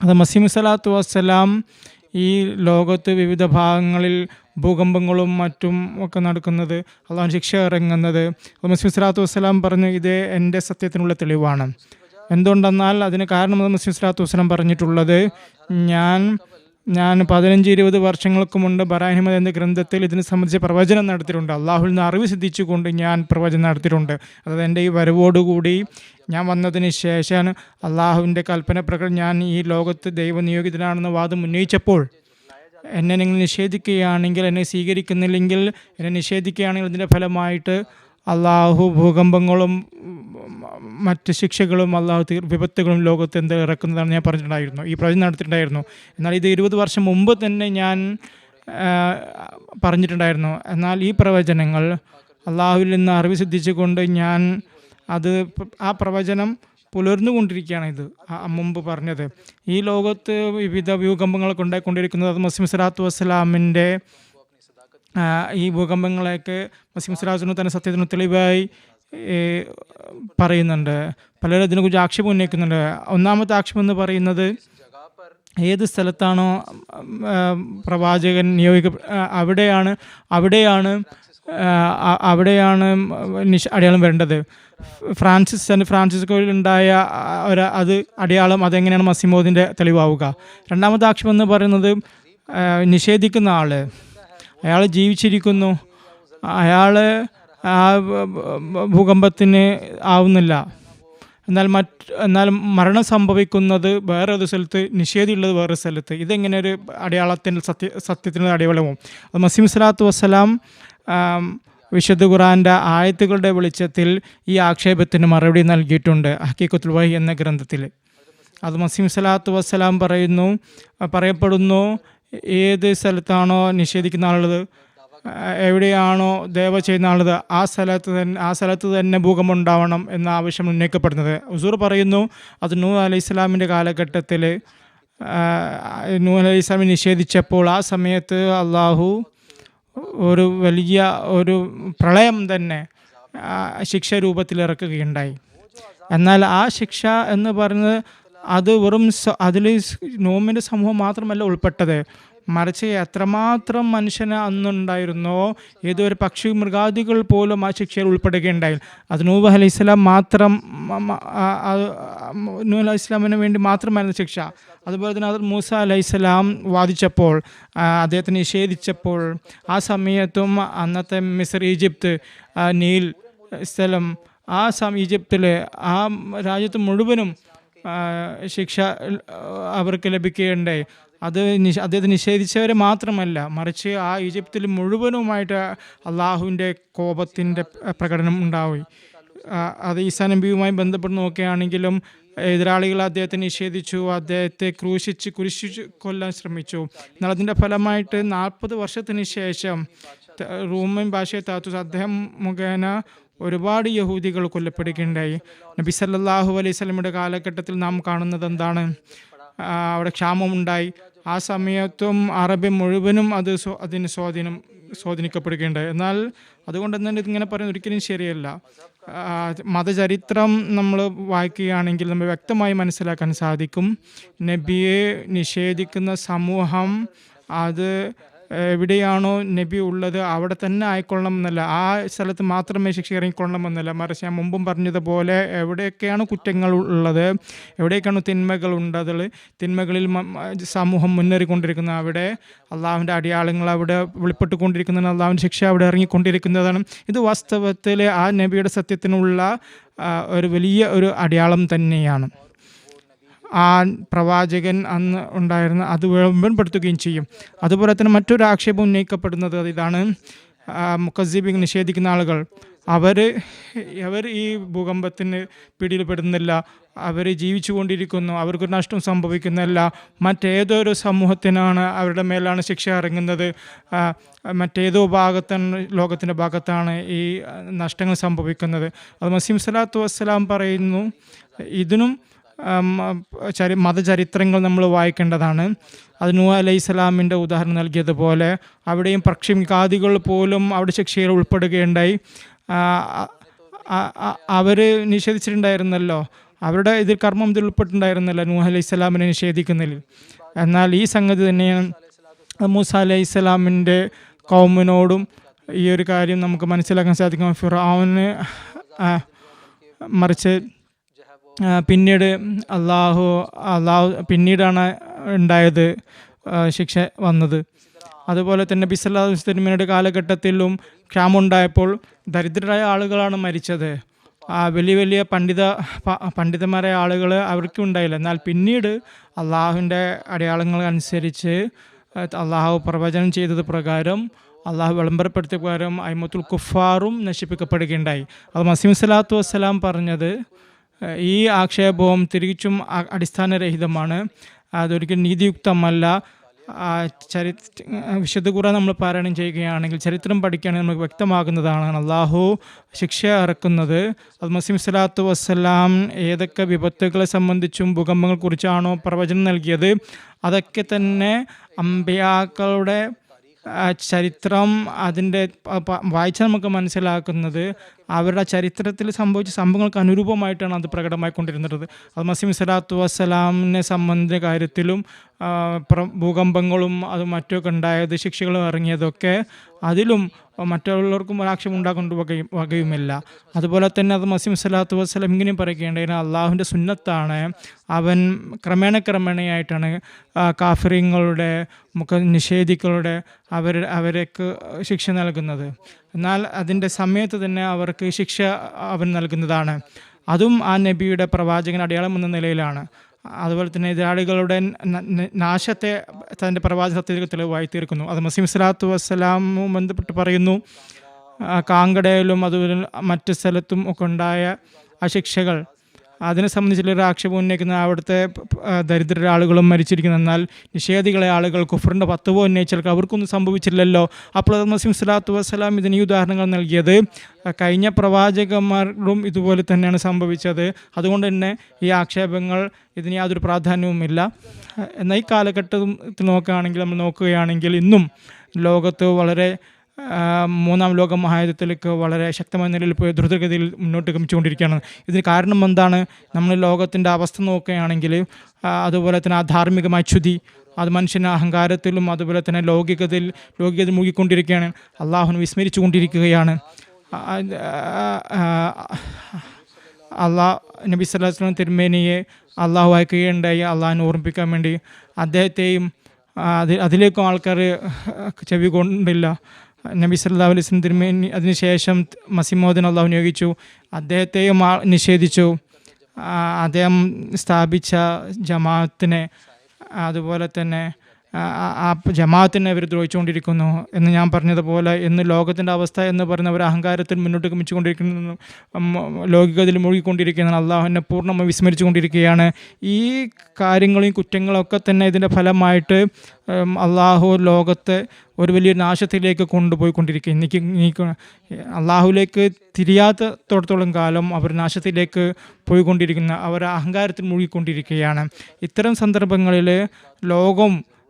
അത് മസീഹ് സ്വലാത്തു വസ്സലാം ഈ ലോകത്ത് വിവിധ ഭാഗങ്ങളിൽ ഭൂകമ്പങ്ങളും മറ്റും ഒക്കെ നടക്കുന്നത്, അള്ളാഹു ശിക്ഷ ഇറങ്ങുന്നത്, മസീഹ് സ്വലാത്തു വസ്സലാം പറഞ്ഞു, ഇത് എൻ്റെ സത്യത്തിനുള്ള തെളിവാണ്. എന്തുകൊണ്ടെന്നാൽ അതിന് കാരണം മസീഹ് സ്വലാത്തു വസ്സലാം പറഞ്ഞിട്ടുള്ളത്, ഞാൻ ഞാൻ 15-20 വർഷങ്ങൾക്ക് മുമ്പ് ബറാഹിൻ അഹ്മദ് എന്ന ഗ്രന്ഥത്തിൽ ഇതിനെ സംബന്ധിച്ച് പ്രവചനം നടത്തിയിട്ടുണ്ട്. അള്ളാഹുവിൽ നിന്ന് അറിവ് സിദ്ധിച്ചുകൊണ്ട് ഞാൻ പ്രവചനം നടത്തിയിട്ടുണ്ട്. അതായത് എൻ്റെ ഈ വരവോടുകൂടി ഞാൻ വന്നതിന് ശേഷം അള്ളാഹുവിൻ്റെ കൽപ്പന പ്രകാരം ഞാൻ ഈ ലോകത്ത് ദൈവനിയോഗിതനാണെന്ന വാദം ഉന്നയിച്ചപ്പോൾ എന്നെ നിങ്ങൾ നിഷേധിക്കുകയാണെങ്കിൽ, എന്നെ സ്വീകരിക്കുന്നില്ലെങ്കിൽ, എന്നെ നിഷേധിക്കുകയാണെങ്കിൽ അതിൻ്റെ ഫലമായിട്ട് അള്ളാഹു ഭൂകമ്പങ്ങളും മറ്റ് ശിക്ഷകളും അള്ളാഹു വിപത്തുകളും ലോകത്ത് എന്ത് ഇറക്കുന്നതാണ് ഞാൻ പറഞ്ഞിട്ടുണ്ടായിരുന്നു, ഈ പ്രവചനം നടത്തിയിട്ടുണ്ടായിരുന്നു. എന്നാൽ ഇത് 20 വർഷം മുമ്പ് തന്നെ ഞാൻ പറഞ്ഞിട്ടുണ്ടായിരുന്നു. എന്നാൽ ഈ പ്രവചനങ്ങൾ അള്ളാഹുവിൽ നിന്ന് അറിവ് സിദ്ധിച്ചുകൊണ്ട് ഞാൻ ആ പ്രവചനം പുലർന്നുകൊണ്ടിരിക്കുകയാണ്. ഇത് മുമ്പ് പറഞ്ഞത് ഈ ലോകത്ത് വിവിധ ഭൂകമ്പങ്ങളൊക്കെ ഉണ്ടായിക്കൊണ്ടിരിക്കുന്നത് അത് മസീഹ് സ്വലാത്തു വസ്സലാമിൻ്റെ ഈ ഭൂകമ്പങ്ങളെയൊക്കെ മസീഹ് സ്വലാത്തു തന്നെ സത്യത്തിന് തെളിവായി പറയുന്നുണ്ട്. പലരും ഇതിനെക്കുറിച്ച് ആക്ഷേപം ഉന്നയിക്കുന്നുണ്ട്. ഒന്നാമത്തെ ആക്ഷേപം എന്ന് പറയുന്നത്, ഏത് സ്ഥലത്താണോ പ്രവാചകൻ അവിടെയാണ് അടയാളം വരേണ്ടത്. ഫ്രാൻസിസ്കോയിൽ ഉണ്ടായ അത് അടയാളം അതെങ്ങനെയാണ് മസീഹ് തെളിവാവുക? രണ്ടാമത്തെ ആക്ഷേപം എന്ന് പറയുന്നത്, നിഷേധിക്കുന്ന അയാൾ ജീവിച്ചിരിക്കുന്നു, അയാൾ ആ ഭൂകമ്പത്തിന് ആവുന്നില്ല, എന്നാൽ മരണം സംഭവിക്കുന്നത് വേറെ ഒരു സ്ഥലത്ത്, നിഷേധിയുള്ളത് വേറെ സ്ഥലത്ത്. ഇതെങ്ങനെ ഒരു അടയാളത്തിൻ്റെ സത്യത്തിൻ്റെ അടയാളവും? അത് മസീഹ് സ്വലാത്തു വസ്സലാം വിശുദ്ധ ഖുർആൻ്റെ ആയത്തുകളുടെ വെളിച്ചത്തിൽ ഈ ആക്ഷേപത്തിന് മറുപടി നൽകിയിട്ടുണ്ട് ഹഖീഖത്തുൽ വഹി എന്ന ഗ്രന്ഥത്തിൽ. അത് മസീഹ് സ്വലാത്തു വസ്സലാം പറയപ്പെടുന്നു, ഏത് സ്ഥലത്താണോ നിഷേധിക്കുന്ന ആളുള്ളത്, എവിടെയാണോ ദേവ ചെയ്യുന്ന ആളുള്ളത്, ആ സ്ഥലത്ത് തന്നെ ഭൂകമ്പം ഉണ്ടാവണം എന്ന ആവശ്യം ഉന്നയിക്കപ്പെടുന്നത്. ഹുസൂർ പറയുന്നു, അത് നൂഹ് അലൈഹി ഇസ്ലാമിൻ്റെ കാലഘട്ടത്തിൽ നൂഹ് അലൈഹി ഇസ്ലാമിനെ നിഷേധിച്ചപ്പോൾ ആ സമയത്ത് അള്ളാഹു ഒരു വലിയ പ്രളയം തന്നെ ശിക്ഷ രൂപത്തിൽ ഇറക്കുകയുണ്ടായി. എന്നാൽ ആ ശിക്ഷ എന്ന് പറയുന്നത് അത് വെറും അതിൽ നോമിൻ്റെ സമൂഹം മാത്രമല്ല ഉൾപ്പെട്ടത്, മറിച്ച് എത്രമാത്രം മനുഷ്യന് അന്നുണ്ടായിരുന്നോ, ഏതൊരു പക്ഷി മൃഗാദികൾ പോലും ആ ശിക്ഷയിൽ ഉൾപ്പെടുകയുണ്ടായി. അത് നൂഹ് അലൈഹി സ്വലാം മാത്രം, നൂഹ് അലൈഹി സ്വലാമിന് വേണ്ടി മാത്രമായിരുന്നു ശിക്ഷ. അതുപോലെ തന്നെ അത് മൂസ അലൈഹി സ്വലാം വാദിച്ചപ്പോൾ, അദ്ദേഹത്തെ നിഷേധിച്ചപ്പോൾ, ആ സമയത്തും അന്നത്തെ മിസ്ർ, ഈജിപ്ത്, നീൽ സ്ഥലം, ഈജിപ്തിൽ ആ രാജ്യത്ത് മുഴുവനും ശിക്ഷ അവർക്ക് ലഭിക്കുകയുണ്ടായി. അദ്ദേഹത്തെ നിഷേധിച്ചവരെ മാത്രമല്ല, മറിച്ച് ആ ഈജിപ്തിൽ മുഴുവനുമായിട്ട് അള്ളാഹുവിൻ്റെ കോപത്തിൻ്റെ പ്രകടനം ഉണ്ടായി. അത് ഈസാ നബിയുമായി ബന്ധപ്പെട്ട് നോക്കുകയാണെങ്കിലും എതിരാളികൾ അദ്ദേഹത്തെ നിഷേധിച്ചു, അദ്ദേഹത്തെ കുരിശിച്ച് കൊല്ലാൻ ശ്രമിച്ചു. എന്നാൽ അതിൻ്റെ ഫലമായിട്ട് 40 വർഷത്തിന് ശേഷം റോമൻ ഭാഷയെ താത്തു അദ്ദേഹം മുഖേന ഒരുപാട് യഹൂദികൾ കൊല്ലപ്പെടുകയുണ്ടായി. നബി സല്ലല്ലാഹു അലൈഹി വസല്ലമയുടെ കാലഘട്ടത്തിൽ നാം കാണുന്നത് എന്താണ്? അവിടെ ക്ഷാമമുണ്ടായി. ആ സമയത്തും അറബി മുഴുവനും അതിന് സ്വാധീനിക്കപ്പെടുകയുണ്ടായി. എന്നാൽ അതുകൊണ്ട് തന്നെ ഇതിങ്ങനെ പറയുന്നത് ഒരിക്കലും ശരിയല്ല. മതചരിത്രം നമ്മൾ വായിക്കുകയാണെങ്കിൽ നമ്മൾ വ്യക്തമായി മനസ്സിലാക്കാൻ സാധിക്കും, നബിയെ നിഷേധിക്കുന്ന സമൂഹം അത് എവിടെയാണോ നബി ഉള്ളത് അവിടെ തന്നെ ആയിക്കൊള്ളണം എന്നല്ല, ആ സ്ഥലത്ത് മാത്രമേ ശിക്ഷ ഇറങ്ങിക്കൊള്ളണം എന്നല്ല, മറിച്ച് ഞാൻ മുമ്പും പറഞ്ഞതുപോലെ എവിടെയൊക്കെയാണ് കുറ്റങ്ങൾ ഉള്ളത്, എവിടെയൊക്കെയാണ് തിന്മകൾ ഉണ്ടത്, തിന്മകളിൽ സമൂഹം മുന്നേറിക്കൊണ്ടിരിക്കുന്ന അവിടെ അള്ളാഹുവിൻ്റെ അടയാളങ്ങൾ അവിടെ വെളിപ്പെട്ടുകൊണ്ടിരിക്കുന്നതാണ്, അള്ളാഹുവിൻ്റെ ശിക്ഷ അവിടെ ഇറങ്ങിക്കൊണ്ടിരിക്കുന്നതാണ്. ഇത് വാസ്തവത്തിൽ ആ നബിയുടെ സത്യത്തിനുള്ള ഒരു വലിയ ഒരു അടയാളം തന്നെയാണ്. ആ പ്രവാചകൻ അന്ന് ഉണ്ടായിരുന്ന അത് വെളിപ്പെടുത്തുകയും ചെയ്യും. അതുപോലെ തന്നെ മറ്റൊരു ആക്ഷേപം ഉന്നയിക്കപ്പെടുന്നത് ഇതാണ്, മുക്കസിബിങ് നിഷേധിക്കുന്ന ആളുകൾ അവർ ഈ ഭൂകമ്പത്തിന് പിടിയിൽപ്പെടുന്നില്ല, അവർ ജീവിച്ചു കൊണ്ടിരിക്കുന്നു, അവർക്കൊരു നഷ്ടം സംഭവിക്കുന്നില്ല. മറ്റേതൊരു സമൂഹത്തിനാണ് അവരുടെ മേലാണ് ശിക്ഷ ഇറങ്ങുന്നത്, മറ്റേതോ ഭാഗത്താണ്, ലോകത്തിൻ്റെ ഭാഗത്താണ് ഈ നഷ്ടങ്ങൾ സംഭവിക്കുന്നത്. അത് മസീഹ് സ്വലാത്തു വസ്സലാം പറയുന്നു, ഇതിനും മതചരിത്രങ്ങൾ നമ്മൾ വായിക്കേണ്ടതാണ്. അത് നൂഹ് അലൈഹി സ്വലാമിൻ്റെ ഉദാഹരണം നൽകിയതുപോലെ അവിടെയും പക്ഷിമൃഗാദികൾ പോലും അവിടെ ശിക്ഷയിൽ ഉൾപ്പെടുകയുണ്ടായി. അവർ നിഷേധിച്ചിട്ടുണ്ടായിരുന്നല്ലോ, അവരുടെ ഇതിൽ കർമ്മം ഇതിൽ ഉൾപ്പെട്ടിട്ടുണ്ടായിരുന്നല്ലോ നൂഹ് അലൈഹി സ്വലാമിനെ നിഷേധിക്കുന്നതിൽ. എന്നാൽ ഈ സംഗതി തന്നെയാണ് മൂസ അലൈഹി സ്വലാമിൻ്റെ കൗമിനോടും ഈ ഒരു കാര്യം നമുക്ക് മനസ്സിലാക്കാൻ സാധിക്കും. ഫിർഔന് മറിച്ച് പിന്നീട് പിന്നീടാണ് ഉണ്ടായത് ശിക്ഷ വന്നത്. അതുപോലെ തന്നെ നബി സല്ലല്ലാഹു അലൈഹി വസല്ലമയുടെ കാലഘട്ടത്തിലും ക്ഷാമമുണ്ടായപ്പോൾ ദരിദ്രരായ ആളുകളാണ് മരിച്ചത്. വലിയ വലിയ പണ്ഡിതന്മാരായ ആളുകൾ അവർക്കും ഉണ്ടായില്ല. എന്നാൽ പിന്നീട് അള്ളാഹുവിൻ്റെ അടയാളങ്ങൾ അനുസരിച്ച് അള്ളാഹു പ്രവചനം ചെയ്തത് പ്രകാരം, അള്ളാഹു വിളംബരപ്പെടുത്തിയ പ്രകാരം അയ്മത്തുൽ കുഫാറും നശിപ്പിക്കപ്പെടുകയുണ്ടായി. അത് മസീഹ് സ്വലാത്തു വസ്സലാം പറഞ്ഞത് ഈ ആക്ഷേപവും തിരിച്ചും അടിസ്ഥാനരഹിതമാണ്, അതൊരിക്കലും നീതിയുക്തമല്ല. വിശുദ്ധ ഖുർആൻ നമ്മൾ പാരായണം ചെയ്യുകയാണെങ്കിൽ, ചരിത്രം പഠിക്കുകയാണെങ്കിൽ നമുക്ക് വ്യക്തമാകുന്നതാണ് അള്ളാഹു ശിക്ഷ ഇറക്കുന്നത്. അത് മസീഹ് സ്വലാത്തു വസ്സലാം ഏതൊക്കെ വിപത്തുകളെ സംബന്ധിച്ചും ഭൂകമ്പങ്ങളെ കുറിച്ചാണോ പ്രവചനം നൽകിയത്, അതൊക്കെ തന്നെ അമ്പിയാക്കളുടെ ചരിത്രം അതിൻ്റെ വായിച്ചാൽ നമുക്ക് മനസ്സിലാക്കുന്നത് അവരുടെ ചരിത്രത്തിൽ സംഭവിച്ച സംഭവങ്ങൾക്ക് അനുരൂപമായിട്ടാണ് അത് പ്രകടമായിക്കൊണ്ടിരുന്നത്. അത് മസീഹ് സ്വലാത്തു വസ്സലാമിനെ സംബന്ധിച്ച കാര്യത്തിലും ഭൂകമ്പങ്ങളും അത് മറ്റൊക്കെ ഉണ്ടായത്, ശിക്ഷകളും ഇറങ്ങിയതൊക്കെ അതിലും മറ്റുള്ളവർക്കും ഒരാക്ഷേപം ഉണ്ടാകൊണ്ട് വകയുമില്ല. അതുപോലെ തന്നെ അത് മസീഹ് സ്വലാത്തു വസ്സലാം ഇങ്ങനെയും പറയുകയുണ്ടായിരുന്നു, അള്ളാഹുവിൻ്റെ സുന്നത്താണ്, അവൻ ക്രമേണയായിട്ടാണ് കാഫിറിങ്ങളുടെ നിഷേധികളുടെ അവർക്ക് ശിക്ഷ നൽകുന്നത്. എന്നാൽ അതിൻ്റെ സമയത്ത് തന്നെ അവർക്ക് ശിക്ഷ അവൻ നൽകുന്നതാണ്. അതും ആ നബിയുടെ പ്രവാചകൻ അടയാളം എന്ന നിലയിലാണ്. അതുപോലെ തന്നെ എതിരാളികളുടെ നാശത്തെ തൻ്റെ പ്രവാചകത്തിൽ തെളിവായി തീർക്കുന്നു. അത് മസീഹ് സ്വലാത്തു വസ്സലാമും ബന്ധപ്പെട്ട് പറയുന്നു, കാങ്കടയിലും അതുപോലെ മറ്റ് സ്ഥലത്തും ഒക്കെ ഉണ്ടായ ആ ശിക്ഷകൾ, അതിനെ സംബന്ധിച്ചുള്ളൊരു ആക്ഷേപം ഉന്നയിക്കുന്ന അവിടുത്തെ ദരിദ്ര ആളുകളും മരിച്ചിരിക്കുന്നു. എന്നാൽ നിഷേധികളെ ആളുകൾ കുഫറിൻ്റെ ഫത്വ ഉന്നയിച്ചാൽ അവർക്കൊന്നും സംഭവിച്ചില്ലല്ലോ. അപ്പോൾ മസീഹ് സ്വലാത്തു വസ്സലാം ഇതിന് ഈ ഉദാഹരണങ്ങൾ നൽകിയത് കഴിഞ്ഞ പ്രവാചകന്മാരും ഇതുപോലെ തന്നെയാണ് സംഭവിച്ചത്. അതുകൊണ്ട് തന്നെ ഈ ആക്ഷേപങ്ങൾ ഇതിന് യാതൊരു പ്രാധാന്യവുമില്ല. എന്നാൽ ഈ കാലഘട്ടത്തിൽ നോക്കുകയാണെങ്കിൽ ഇന്നും ലോകത്ത് വളരെ മൂന്നാം ലോക മഹായുദ്ധത്തിലേക്ക് വളരെ ശക്തമായ നിലയിൽ പോയി ദ്രുതഗതിയിൽ മുന്നോട്ട് ഗമിച്ചുകൊണ്ടിരിക്കുകയാണ്. ഇതിന് കാരണം എന്താണ്? നമ്മൾ ലോകത്തിൻ്റെ അവസ്ഥ നോക്കുകയാണെങ്കിൽ അതുപോലെ തന്നെ ധാർമ്മികമായ ച്യുതി, അത് മനുഷ്യൻ്റെ അഹങ്കാരത്തിലും അതുപോലെ തന്നെ ലൗകികതയിൽ മുഴുകിക്കൊണ്ടിരിക്കുകയാണ്. അള്ളാഹുവിനെ വിസ്മരിച്ചു കൊണ്ടിരിക്കുകയാണ്. നബി സല്ലല്ലാഹു അലൈഹി വസല്ലം തിരുമേനിയെ അള്ളാഹു അയക്കുകയുണ്ടായി അള്ളാഹിനെ ഓർമ്മിപ്പിക്കാൻ വേണ്ടി. അദ്ദേഹത്തെയും അതിലേക്കും ആൾക്കാർ ചെവി കൊണ്ടില്ല. നബി സല്ലല്ലാഹു അലൈഹി വസല്ലം തിരുമേനി അതിനുശേഷം മസീഹ് മൗഊദിനെ അള്ളാഹു നിയോഗിച്ചു, അദ്ദേഹത്തെയും നിഷേധിച്ചു. അദ്ദേഹം സ്ഥാപിച്ച ജമാഅത്തിനെ, അതുപോലെ തന്നെ ആ ജമാഅത്തിനെ അവർ ദ്രോഹിച്ചുകൊണ്ടിരിക്കുന്നു. എന്ന് ഞാൻ പറഞ്ഞതുപോലെ ഇന്ന് ലോകത്തിൻ്റെ അവസ്ഥ എന്ന് പറയുന്നവർ അഹങ്കാരത്തിൽ മുന്നോട്ട് ഗമിച്ചുകൊണ്ടിരിക്കുന്നു, ലൗകികതയിൽ മുഴുകിക്കൊണ്ടിരിക്കുന്ന അള്ളാഹുവിനെ പൂർണ്ണമായി വിസ്മരിച്ചു കൊണ്ടിരിക്കുകയാണ്. ഈ കാര്യങ്ങളും കുറ്റങ്ങളൊക്കെ തന്നെ ഇതിൻ്റെ ഫലമായിട്ട് അള്ളാഹു ലോകത്തെ ഒരു വലിയ നാശത്തിലേക്ക് കൊണ്ടുപോയിക്കൊണ്ടിരിക്കുക. അള്ളാഹുലേക്ക് തിരിയാത്തോടത്തോളം കാലം അവർ നാശത്തിലേക്ക് പോയിക്കൊണ്ടിരിക്കുന്ന, അവർ അഹങ്കാരത്തിൽ മുഴുകിക്കൊണ്ടിരിക്കുകയാണ്. ഇത്തരം സന്ദർഭങ്ങളിൽ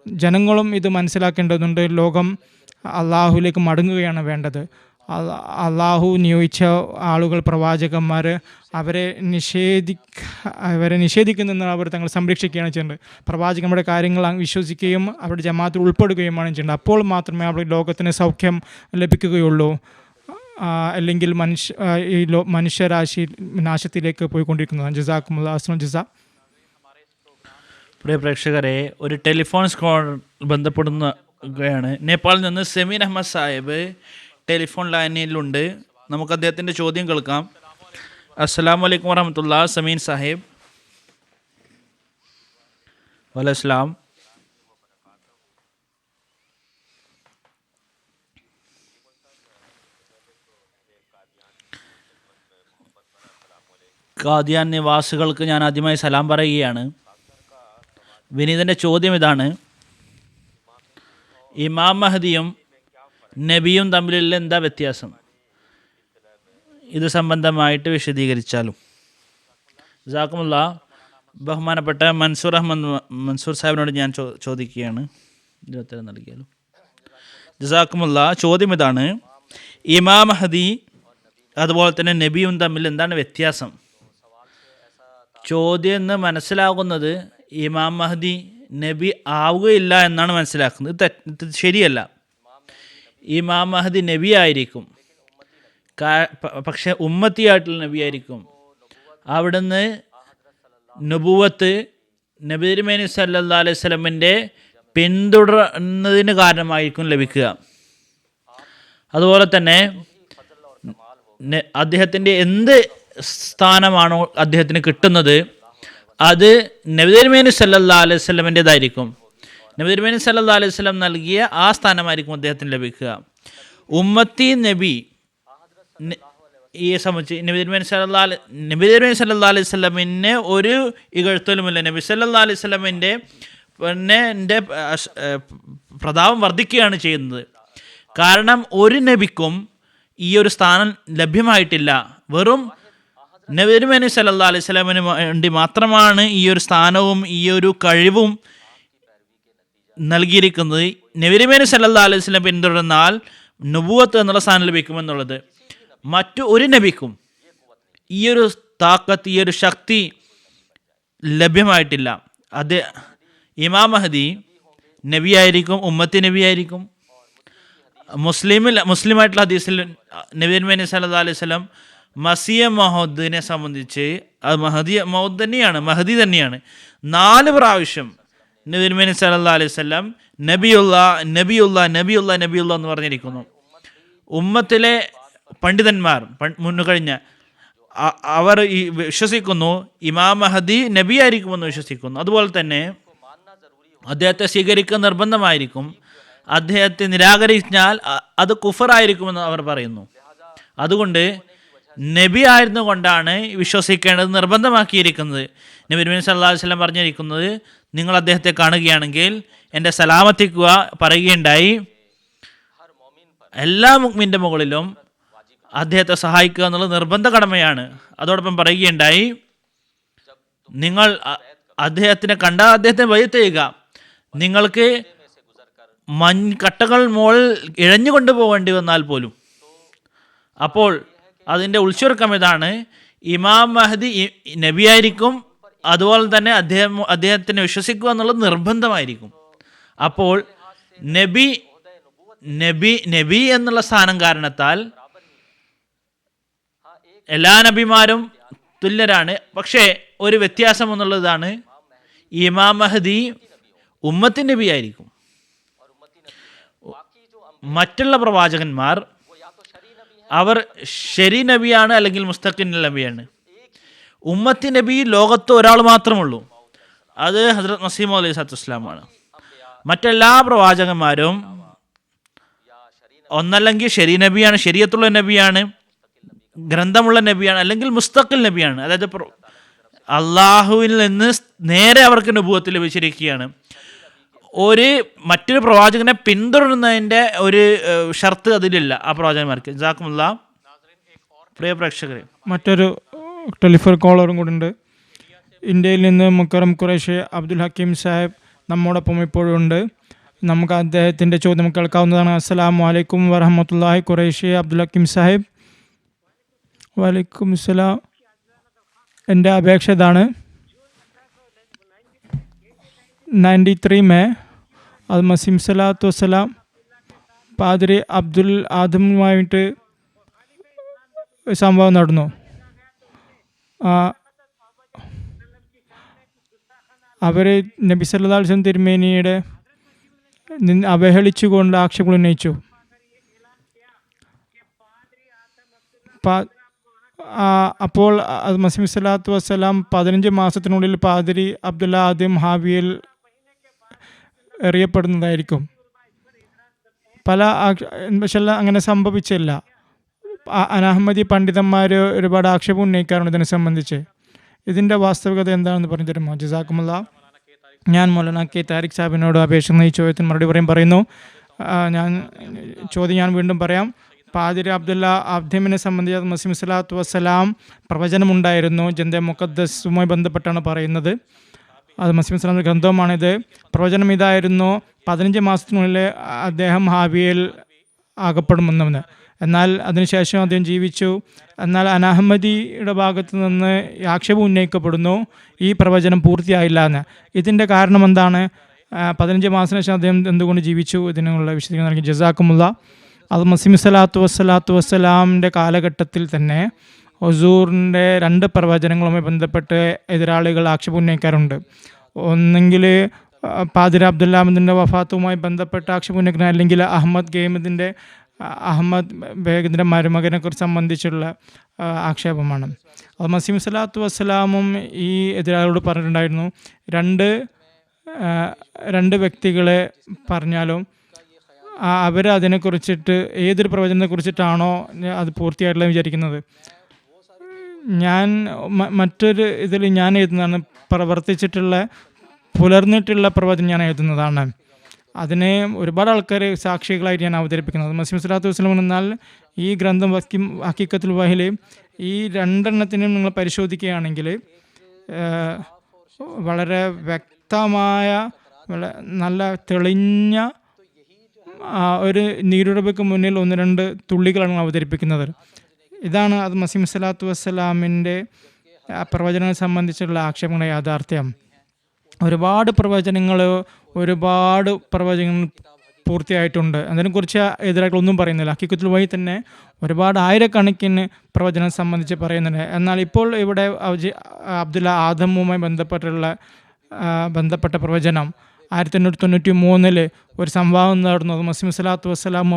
ജനങ്ങളും ഇത് മനസ്സിലാക്കേണ്ടതുണ്ട്. ലോകം അള്ളാഹുലേക്ക് മടങ്ങുകയാണ് വേണ്ടത്. അള്ളാഹു നിയോഗിച്ച ആളുകൾ, പ്രവാചകന്മാർ, അവരെ നിഷേധിക്കുന്ന അവർ തങ്ങൾ സംരക്ഷിക്കുകയാണ് ചെയ്യേണ്ടത്. പ്രവാചകന്മാരുടെ കാര്യങ്ങൾ വിശ്വസിക്കുകയും അവരുടെ ജമാഅത്തിൽ ഉൾപ്പെടുകയുമാണ് ചെയ്യേണ്ടത്. അപ്പോൾ മാത്രമേ അവിടെ ലോകത്തിന് സൗഖ്യം ലഭിക്കുകയുള്ളൂ. അല്ലെങ്കിൽ മനുഷ്യരാശി നാശത്തിലേക്ക് പോയിക്കൊണ്ടിരിക്കുന്നതാണ്. ജസാക്കുമുല്ലാഹ് അഹ്സനുൽ ജസാ. പ്രിയ പ്രേക്ഷകരെ, ഒരു ടെലിഫോൺ കോൾ ബന്ധപ്പെടുകയാണ്. നേപ്പാളിൽ നിന്ന് സെമീൻ അഹമ്മദ് സാഹിബ് ടെലിഫോൺ ലൈനിലുണ്ട്. നമുക്ക് അദ്ദേഹത്തിൻ്റെ ചോദ്യം കേൾക്കാം. അസ്സലാമു അലൈക്കും വറഹ്മത്തുള്ളാഹി. സമീൻ സാഹിബ്. വലൈക്കും. ഖാദിയാൻ നിവാസികൾക്ക് ഞാൻ ആദ്യമായി സലാം പറയുകയാണ്. വിനീതൻ്റെ ചോദ്യം ഇതാണ്: ഇമാം മഹദിയും നബിയും തമ്മിലുള്ള എന്താ വ്യത്യാസം? ഇത് സംബന്ധമായിട്ട് വിശദീകരിച്ചാലും. ജസാക്കുമുല്ലാ. ബഹുമാനപ്പെട്ട മൻസൂർ സാഹിബിനോട് ഞാൻ ചോദിക്കുകയാണ്, ഉത്തരം നൽകിയാലും. ജസാക്കുമുല്ലാ. ചോദ്യം ഇതാണ്: ഇമാം മഹദി അതുപോലെ തന്നെ നബിയും തമ്മിൽ എന്താണ് വ്യത്യാസം? ചോദ്യം എന്ന് മനസ്സിലാകുന്നത് ഇമാം മഹദി നബി ആവുകയില്ല എന്നാണ് മനസ്സിലാക്കുന്നത്. ഇത് ശരിയല്ല. ഇമാം മഹദി നബി ആയിരിക്കും, പക്ഷെ ഉമ്മത്തിയായിട്ടുള്ള നബി ആയിരിക്കും. അവിടുന്ന് നുബുവത്ത് നബി തിരുമേനി സല്ലല്ലാഹു അലൈഹി വസല്ലമിൻ്റെ പിന്തുടരുന്നതിന് കാരണമായിരിക്കും ലഭിക്കുക. അതുപോലെ തന്നെ അദ്ദേഹത്തിൻ്റെ എന്ത് സ്ഥാനമാണോ അദ്ദേഹത്തിന് കിട്ടുന്നത് അത് നബി തിരുമേനി സല്ലല്ലാഹു അലൈഹി വസല്ലമൻ്റെതായിരിക്കും. നബി തിരുമേനി സല്ലല്ലാഹു അലൈഹി വസല്ലം നൽകിയ ആ സ്ഥാനമായിരിക്കും അദ്ദേഹത്തിന് ലഭിക്കുക. ഉമ്മത്തി നബി ഈ സംബന്ധിച്ച് നബി തിരുമേനി സല്ലല്ലാഹു അലൈഹി വസല്ലമിന് ഒരു ഇകഴ്ത്തലുമില്ല. നബി സല്ലല്ലാഹു അലൈഹി വസല്ലമിൻ്റെ എൻ്റെ പ്രതാപം വർദ്ധിക്കുകയാണ് ചെയ്യുന്നത്. കാരണം ഒരു നബിക്കും ഈ ഒരു സ്ഥാനം ലഭ്യമായിട്ടില്ല. വെറും നബി തിരുമേനി സല്ലല്ലാഹു അലൈഹി വസല്ലമിന് വേണ്ടി മാത്രമാണ് ഈ ഒരു സ്ഥാനവും ഈ ഒരു കഴിവും നൽകിയിരിക്കുന്നത്. നബി തിരുമേനി സല്ലല്ലാഹു അലൈഹി വസല്ലം പിന്തുടർന്നാൽ നുബുവത്ത് എന്നുള്ള സ്ഥാനം ലഭിക്കുമെന്നുള്ളത് മറ്റു ഒരു നബിക്കും ഈ ഒരു താക്കത്ത്, ഈ ഒരു ശക്തി ലഭ്യമായിട്ടില്ല. അത് ഇമാം മഹദി നബിയായിരിക്കും, ഉമ്മത്തി നബിയായിരിക്കും. മുസ്ലിമായിട്ടുള്ള ഹദീസിൽ നബി തിരുമേനി സല്ലല്ലാഹു അലൈഹി വസല്ലം മസിയ മഹദിനെ സംബന്ധിച്ച് അത് മഹദി തന്നെയാണ് 4 പ്രാവശ്യം നബി തിരുമേനി സല്ലല്ലാഹു അലൈഹി വസല്ലം നബിയുള്ള എന്ന് പറഞ്ഞിരിക്കുന്നു. ഉമ്മത്തിലെ പണ്ഡിതന്മാർ മുൻകഴിഞ്ഞ അവർ ഈ വിശ്വസിക്കുന്നു ഇമാം മഹദി നബിയായിരിക്കുമെന്ന് വിശ്വസിക്കുന്നു. അതുപോലെ തന്നെ അദ്ദേഹത്തെ സ്വീകരിക്കുക നിർബന്ധമായിരിക്കും. അദ്ദേഹത്തെ നിരാകരിച്ചാൽ അത് കുഫറായിരിക്കുമെന്ന് അവർ പറയുന്നു. അതുകൊണ്ട് നബി ആയിരുന്നു കൊണ്ടാണ് വിശ്വസിക്കേണ്ടത് നിർബന്ധമാക്കിയിരിക്കുന്നത്. നബി തിരുമേനി സല്ലല്ലാഹു അലൈഹി വസല്ലം പറഞ്ഞിരിക്കുന്നത് നിങ്ങൾ അദ്ദേഹത്തെ കാണുകയാണെങ്കിൽ എൻ്റെ സലാമത്തിക്കുക പറയുകയുണ്ടായി. എല്ലാ മുഅ്മിൻ്റെ മുകളിലും അദ്ദേഹത്തെ സഹായിക്കുക എന്നുള്ളത് നിർബന്ധ കടമയാണ്. അതോടൊപ്പം പറയുകയുണ്ടായി നിങ്ങൾ അദ്ദേഹത്തിനെ കണ്ടാൽ അദ്ദേഹത്തെ ബൈഅത്ത് ചെയ്യുക. നിങ്ങൾക്ക് കട്ടകൾ മുകളിൽ ഇഴഞ്ഞു കൊണ്ടുപോകേണ്ടി വന്നാൽ പോലും. അപ്പോൾ അതിൻ്റെ ഉൾച്ചുരുക്കം ഇതാണ്: ഇമാം മഹദി നബിയായിരിക്കും, അതുപോലെ തന്നെ അദ്ദേഹത്തിനെ വിശ്വസിക്കുക എന്നുള്ളത് നിർബന്ധമായിരിക്കും. അപ്പോൾ നബി എന്നുള്ള സ്ഥാനം കാരണത്താൽ എല്ലാ നബിമാരും തുല്യരാണ്. പക്ഷേ ഒരു വ്യത്യാസം എന്നുള്ളതാണ്, ഇമാം മഹദി ഉമ്മത്തി നബി ആയിരിക്കും. മറ്റുള്ള പ്രവാചകന്മാർ അവർ ശരി നബിയാണ് അല്ലെങ്കിൽ മുസ്തഖിൻ നബിയാണ്. ഉമ്മത്തി നബി ലോകത്ത് ഒരാൾ മാത്രമുള്ളൂ, അത് ഹസ്രത്ത് മസീഹ് മൗഊദ് അലൈഹി സ്വലാമാണ്. മറ്റെല്ലാ പ്രവാചകന്മാരും ഒന്നല്ലെങ്കിൽ ശരി നബിയാണ്, ശരീഅത്തുള്ള നബിയാണ്, ഗ്രന്ഥമുള്ള നബിയാണ്, അല്ലെങ്കിൽ മുസ്തഖിൽ നബിയാണ്. അതായത് അള്ളാഹുവിൽ നിന്ന് നേരെ അവർക്ക് നുബുവത്ത് ലഭിച്ചിരിക്കുകയാണ്. മറ്റൊരു പ്രവാചകനെ പിന്തുടരുന്നതിൻ്റെ ഒരു ഷർത്ത് അതിലില്ല ആ പ്രവാചകന്മാർക്ക്. ജസാക്കുമുല്ലാഹ്. പ്രിയ പ്രേക്ഷകരെ, മറ്റൊരു ടെലിഫോൺ കോളറും കൂടെ ഉണ്ട്. ഇന്ത്യയിൽ നിന്ന് മുക്കറം ഖുറൈഷി അബ്ദുൽ ഹക്കീം സാഹിബ് നമ്മോടൊപ്പം ഇപ്പോഴും ഉണ്ട്. നമുക്ക് അദ്ദേഹത്തിൻ്റെ ചോദ്യം കേൾക്കാവുന്നതാണ്. അസ്സലാമു അലൈക്കും വറഹ്മത്തുള്ളാഹി. ഖുറൈഷി അബ്ദുൽ ഹക്കീം സാഹിബ്. വലൈക്കും സലാം. എൻ്റെ അപേക്ഷ ഇതാണ്: 93 में അത് മസീഹ് സ്വലാത്തു വസ്സലാം പാദ്രി അബ്ദുൽ ആദമുമായിട്ട് സംഭവം നടന്നു. അവർ നബി സല്ലല്ലാഹു അലൈഹി വസല്ലം തിരുമേനിയുടെ അവഹേളിച്ചുകൊണ്ട് ആക്ഷേപങ്ങൾ ഉന്നയിച്ചു. അപ്പോൾ മസീഹ് സ്വലാത്തു വസ്സലാം 15 മാസത്തിനുള്ളിൽ പാദ്രി അബ്ദുൽ ആദിം ഹാവിയിൽ എറിയപ്പെടുന്നതായിരിക്കും. പക്ഷേ അങ്ങനെ സംഭവിച്ചില്ല. അനഹമ്മദി പണ്ഡിതന്മാർ ഒരുപാട് ആക്ഷേപം ഉന്നയിക്കാറുണ്ട് ഇതിനെ സംബന്ധിച്ച്. ഇതിൻ്റെ വാസ്തവികത എന്താണെന്ന് പറഞ്ഞു തരുമോ? ജസാക്കുമുല്ലാ. ഞാൻ മൗലാന കെ താരിഖ് സാഹിബിനോട് അപേക്ഷിക്കുന്ന ഈ ചോദ്യത്തിന് മറുപടി പറയുന്നു. ഞാൻ വീണ്ടും പറയാം. പാതിരി അബ്ദുല്ല അബ്ദമിനെ സംബന്ധിച്ച് മസീഹ് സ്വലാത്തു വസ്സലാം പ്രവചനമുണ്ടായിരുന്നു. ജന്ദെ മുഖദ്ദസുമായി ബന്ധപ്പെട്ടാണ് പറയുന്നത്. അത് മസീഹ് സ്വലാമിൻ്റെ ഗ്രന്ഥവുമാണിത്. പ്രവചനം ഇതായിരുന്നു: 15 മാസത്തിനുള്ളിൽ അദ്ദേഹം ഹാവിയിൽ അകപ്പെടുമെന്ന്. എന്നാൽ അതിനുശേഷം അദ്ദേഹം ജീവിച്ചു. എന്നാൽ അനഹമ്മദിയുടെ ഭാഗത്ത് നിന്ന് ആക്ഷേപം ഉന്നയിക്കപ്പെടുന്നു, ഈ പ്രവചനം പൂർത്തിയായില്ല എന്ന്. ഇതിൻ്റെ കാരണം എന്താണ്? 15 മാസത്തിന് ശേഷം അദ്ദേഹം എന്തുകൊണ്ട് ജീവിച്ചു? ഇതിനുള്ള വിശദീകരണം നൽകി. ജസാക്കുമുല്ലാ. അത് മസീഹ് സ്വലാത്തു വസ്സലാമിൻ്റെ കാലഘട്ടത്തിൽ തന്നെ ഹുസൂറിൻ്റെ 2 പ്രവചനങ്ങളുമായി ബന്ധപ്പെട്ട് എതിരാളികൾ ആക്ഷേപം ഉന്നയിക്കാറുണ്ട്. ഒന്നെങ്കിൽ പാതിര അബ്ദുല്ല അഹമ്മദിൻ്റെ വഫാത്തുമായി ബന്ധപ്പെട്ട ആക്ഷേപം ഉന്നയിക്കുന്ന, അല്ലെങ്കിൽ അഹമ്മദ് ബേഗത്തിൻ്റെ മരുമകനെ കുറിച്ച് സംബന്ധിച്ചുള്ള ആക്ഷേപമാണ്. അത് മസീഹ് സ്വലാത്തു വസ്സലാമും ഈ എതിരാളികളോട് പറഞ്ഞിട്ടുണ്ടായിരുന്നു, രണ്ട് വ്യക്തികളെ പറഞ്ഞാലും അവർ അതിനെക്കുറിച്ചിട്ട് ഏതൊരു പ്രവചനത്തെ കുറിച്ചിട്ടാണോ അത് പൂർത്തിയായിട്ടുള്ള വിചാരിക്കുന്നത്. ഞാൻ മറ്റൊരു ഇതിൽ ഞാൻ എഴുതുന്നതാണ്, പ്രവർത്തിച്ചിട്ടുള്ള പുലർന്നിട്ടുള്ള പ്രവചനം ഞാൻ എഴുതുന്നതാണ്. അതിനെ ഒരുപാട് ആൾക്കാർ സാക്ഷികളായിട്ട് ഞാൻ അവതരിപ്പിക്കുന്നത്. മസീഹ് സ്വലാത്തു വസ്സലാം എന്നാൽ ഈ ഗ്രന്ഥം ഹഖീഖത്തുൽ വഹയിൽ ഈ രണ്ടെണ്ണത്തിനും നിങ്ങൾ പരിശോധിക്കുകയാണെങ്കിൽ വളരെ വ്യക്തമായ നല്ല തെളിഞ്ഞ ഒരു നീരുറവയ്ക്ക് മുന്നിൽ 1-2 തുള്ളികളാണ് അവതരിപ്പിക്കുന്നത്. ഇതാണ് അത് മസീഹ് സ്വലാത്തു വസ്സലാമിൻ്റെ പ്രവചനങ്ങളെ സംബന്ധിച്ചുള്ള ആക്ഷേപങ്ങളുടെ യാഥാർത്ഥ്യം. ഒരുപാട് പ്രവചനങ്ങൾ പൂർത്തിയായിട്ടുണ്ട്. അതിനെക്കുറിച്ച് എതിരായിട്ടൊന്നും പറയുന്നില്ല. ഹഖീഖത്തുൽ വഹി തന്നെ ഒരുപാട് ആയിരക്കണക്കിന് പ്രവചനം സംബന്ധിച്ച് പറയുന്നുണ്ട്. എന്നാൽ ഇപ്പോൾ ഇവിടെ അബ്ദുല്ല ആദമുമായി ബന്ധപ്പെട്ട പ്രവചനം 1893 ഒരു സംവാദം നടന്നു. മസീഹ് സ്വലാത്തു വസ്സലാമും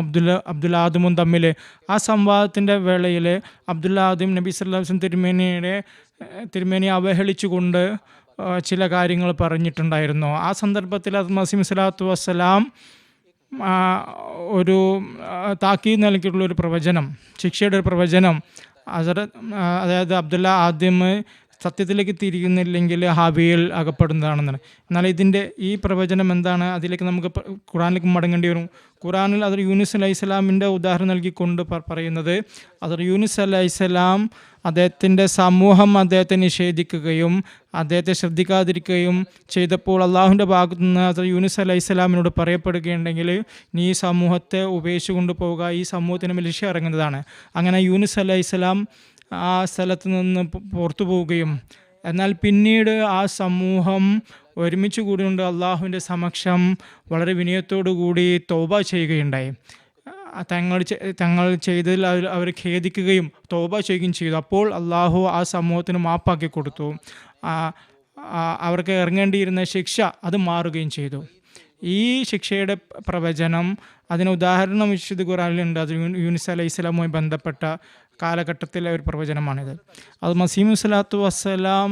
അബ്ദുല്ല ആദമും തമ്മിൽ. ആ സംവാദത്തിൻ്റെ വേളയിൽ അബ്ദുല്ല ആദം നബി സല്ലല്ലാഹു അലൈഹി വസല്ലം തിരുമേനിയെ അവഹേളിച്ചുകൊണ്ട് ചില കാര്യങ്ങൾ പറഞ്ഞിട്ടുണ്ടായിരുന്നു. ആ സന്ദർഭത്തിൽ അത് മസീഹ് സ്വലാത്തു വസ്സലാം ഒരു താക്കീത് നൽകിയിട്ടുള്ളൊരു പ്രവചനം, ശിക്ഷയുടെ ഒരു പ്രവചനം, അതായത് അബ്ദുല്ല ആദ്യം സത്യത്തിലേക്ക് തിരിയുന്നില്ലെങ്കിൽ ഹാബിയിൽ അകപ്പെടുന്നതാണെന്നാണ്. എന്നാൽ ഈ പ്രവചനം എന്താണ്? അതിലേക്ക് നമുക്ക് ഖുറാനിലേക്ക് മടങ്ങേണ്ടി വരും. ഖുറാനിൽ അത് യൂനുസ് അലൈഹിസ്സലാമിൻ്റെ ഉദാഹരണം നൽകിക്കൊണ്ട് പറയുന്നത്, അത് യൂനുസ് അലൈഹിസ്സലാം അദ്ദേഹത്തിൻ്റെ സമൂഹം അദ്ദേഹത്തെ നിഷേധിക്കുകയും അദ്ദേഹത്തെ ശ്രദ്ധിക്കാതിരിക്കുകയും ചെയ്തപ്പോൾ അള്ളാഹുവിൻ്റെ ഭാഗത്തു നിന്ന് അത് യൂനുസ് അലൈഹിസ്സലാമിനോട് പറയപ്പെടുകയുണ്ടെങ്കിൽ നീ ഈ സമൂഹത്തെ ഉപേക്ഷിച്ചു കൊണ്ടുപോവുക, ഈ സമൂഹത്തിന് മേൽ ശിക്ഷ ഇറങ്ങുന്നതാണ്. അങ്ങനെ യൂനുസ് അലൈഹിസ്സലാം ആ സ്ഥലത്ത് നിന്ന് പുറത്തു പോവുകയും, എന്നാൽ പിന്നീട് ആ സമൂഹം ഒരുമിച്ച് കൂടിയുണ്ട് അള്ളാഹുവിൻ്റെ സമക്ഷം വളരെ വിനയത്തോടു കൂടി തൗബ ചെയ്യുകയുണ്ടായി. തങ്ങൾ ചെയ്തതിൽ അവർ ഖേദിക്കുകയും തൗബ ചെയ്യുകയും ചെയ്തു. അപ്പോൾ അള്ളാഹു ആ സമൂഹത്തിന് മാപ്പാക്കി കൊടുത്തു. അവർക്ക് ഇറങ്ങേണ്ടിയിരുന്ന ശിക്ഷ അത് മാറുകയും ചെയ്തു. ഈ ശിക്ഷയുടെ പ്രവചനം, അതിന് ഉദാഹരണം വിശുദ്ധ ഖുർആനിലുണ്ട്. അത് യൂനുസ് അലൈഹിസ്സലാമുമായി ബന്ധപ്പെട്ട കാലഘട്ടത്തിലെ ഒരു പ്രവചനമാണിത്. അത് മസീഹ് സ്വലാത്തു വസ്സലാം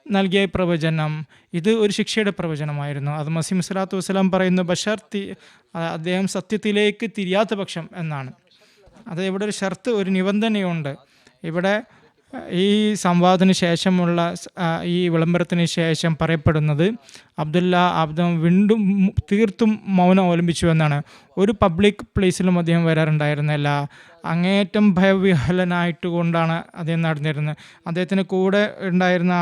നൽകിയ പ്രവചനം ഇത് ഒരു ശിക്ഷയുടെ പ്രവചനമായിരുന്നു. അത് മസീഹ് സ്വലാത്തു വസ്സലാം പറയുന്ന അദ്ദേഹം സത്യത്തിലേക്ക് തിരിയാത്ത പക്ഷം എന്നാണ്. അത് ഇവിടെ ഒരു ഷർത്ത്, ഒരു നിബന്ധനയുണ്ട്. ഇവിടെ ഈ സംവാദത്തിന് ശേഷമുള്ള ഈ വിളംബരത്തിന് ശേഷം പറയപ്പെടുന്നത് അബ്ദും വീണ്ടും തീർത്തും മൗനം അവലംബിച്ചു എന്നാണ്. ഒരു പബ്ലിക് പ്ലേസിലും അദ്ദേഹം വരാറുണ്ടായിരുന്നില്ല. അങ്ങേയറ്റം ഭയവിഹ്വലനായിട്ട് കൊണ്ടാണ് അദ്ദേഹം നടന്നിരുന്നത്. അദ്ദേഹത്തിന് കൂടെ ഉണ്ടായിരുന്ന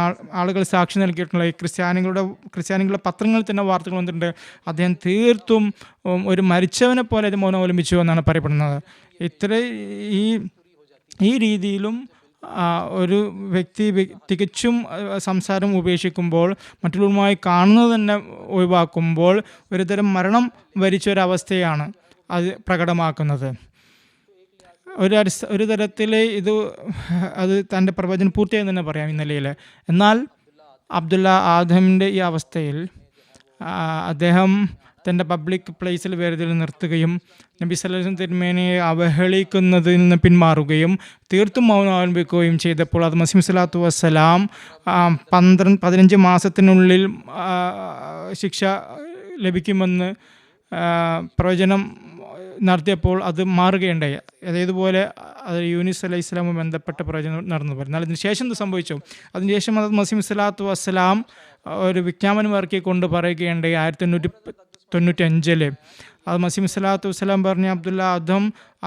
ആളുകൾ സാക്ഷി നൽകിയിട്ടുള്ള ഈ ക്രിസ്ത്യാനികളുടെ പത്രങ്ങളിൽ തന്നെ വാർത്തകൾ വന്നിട്ടുണ്ട്. അദ്ദേഹം തീർത്തും ഒരു മരിച്ചവനെ പോലെ അത് മൗനം അവലംബിച്ചു എന്നാണ് പറയപ്പെടുന്നത്. ഈ രീതിയിലും ഒരു വ്യക്തി തികച്ചും സംസാരം ഉപേക്ഷിക്കുമ്പോൾ, മറ്റുള്ളവരുമായി കാണുന്നത് തന്നെ ഒഴിവാക്കുമ്പോൾ ഒരുതരം മരണം വരിച്ചൊരവസ്ഥയാണ് അത് പ്രകടമാക്കുന്നത്. ഒരു തരത്തിൽ അത് തൻ്റെ പ്രവചനം പൂർത്തിയായി തന്നെ പറയാം ഈ നിലയിൽ. എന്നാൽ അബ്ദുല്ല ആദമിൻ്റെ ഈ അവസ്ഥയിൽ അദ്ദേഹം തൻ്റെ പബ്ലിക് പ്ലേസിൽ വേർതിരിവ് നിർത്തുകയും നബി സല്ലല്ലാഹു അലൈഹി വസല്ലം തിരുമേനിയെ അവഹേളിക്കുന്നതിൽ നിന്ന് പിന്മാറുകയും തീർത്തും മൗനം അവലംബിക്കുകയും ചെയ്തപ്പോൾ അത് മസീഹ് സ്വലാത്തു വസ്സലാം 15 മാസത്തിനുള്ളിൽ ശിക്ഷ ലഭിക്കുമെന്ന് പ്രവചനം നടത്തിയപ്പോൾ അത് മാറുകയുണ്ടായി. അതേതുപോലെ അത് യൂനുസ് അലൈഹി സ്വലാമുമായി ബന്ധപ്പെട്ട പ്രവചനം നടന്നു പോയി. എന്നാൽ അതിന് ശേഷം എന്ത് സംഭവിച്ചു? അതിനുശേഷം അത് മസീഹ് സ്വലാത്തു വസ്സലാം ഒരു വിജ്ഞാപനം ഇറക്കിക്കൊണ്ട് പറയുകയുണ്ടായി 1895 അത് മസീഹ് സ്വലാത്തു വസ്സലാം പറഞ്ഞ അബ്ദുല്ല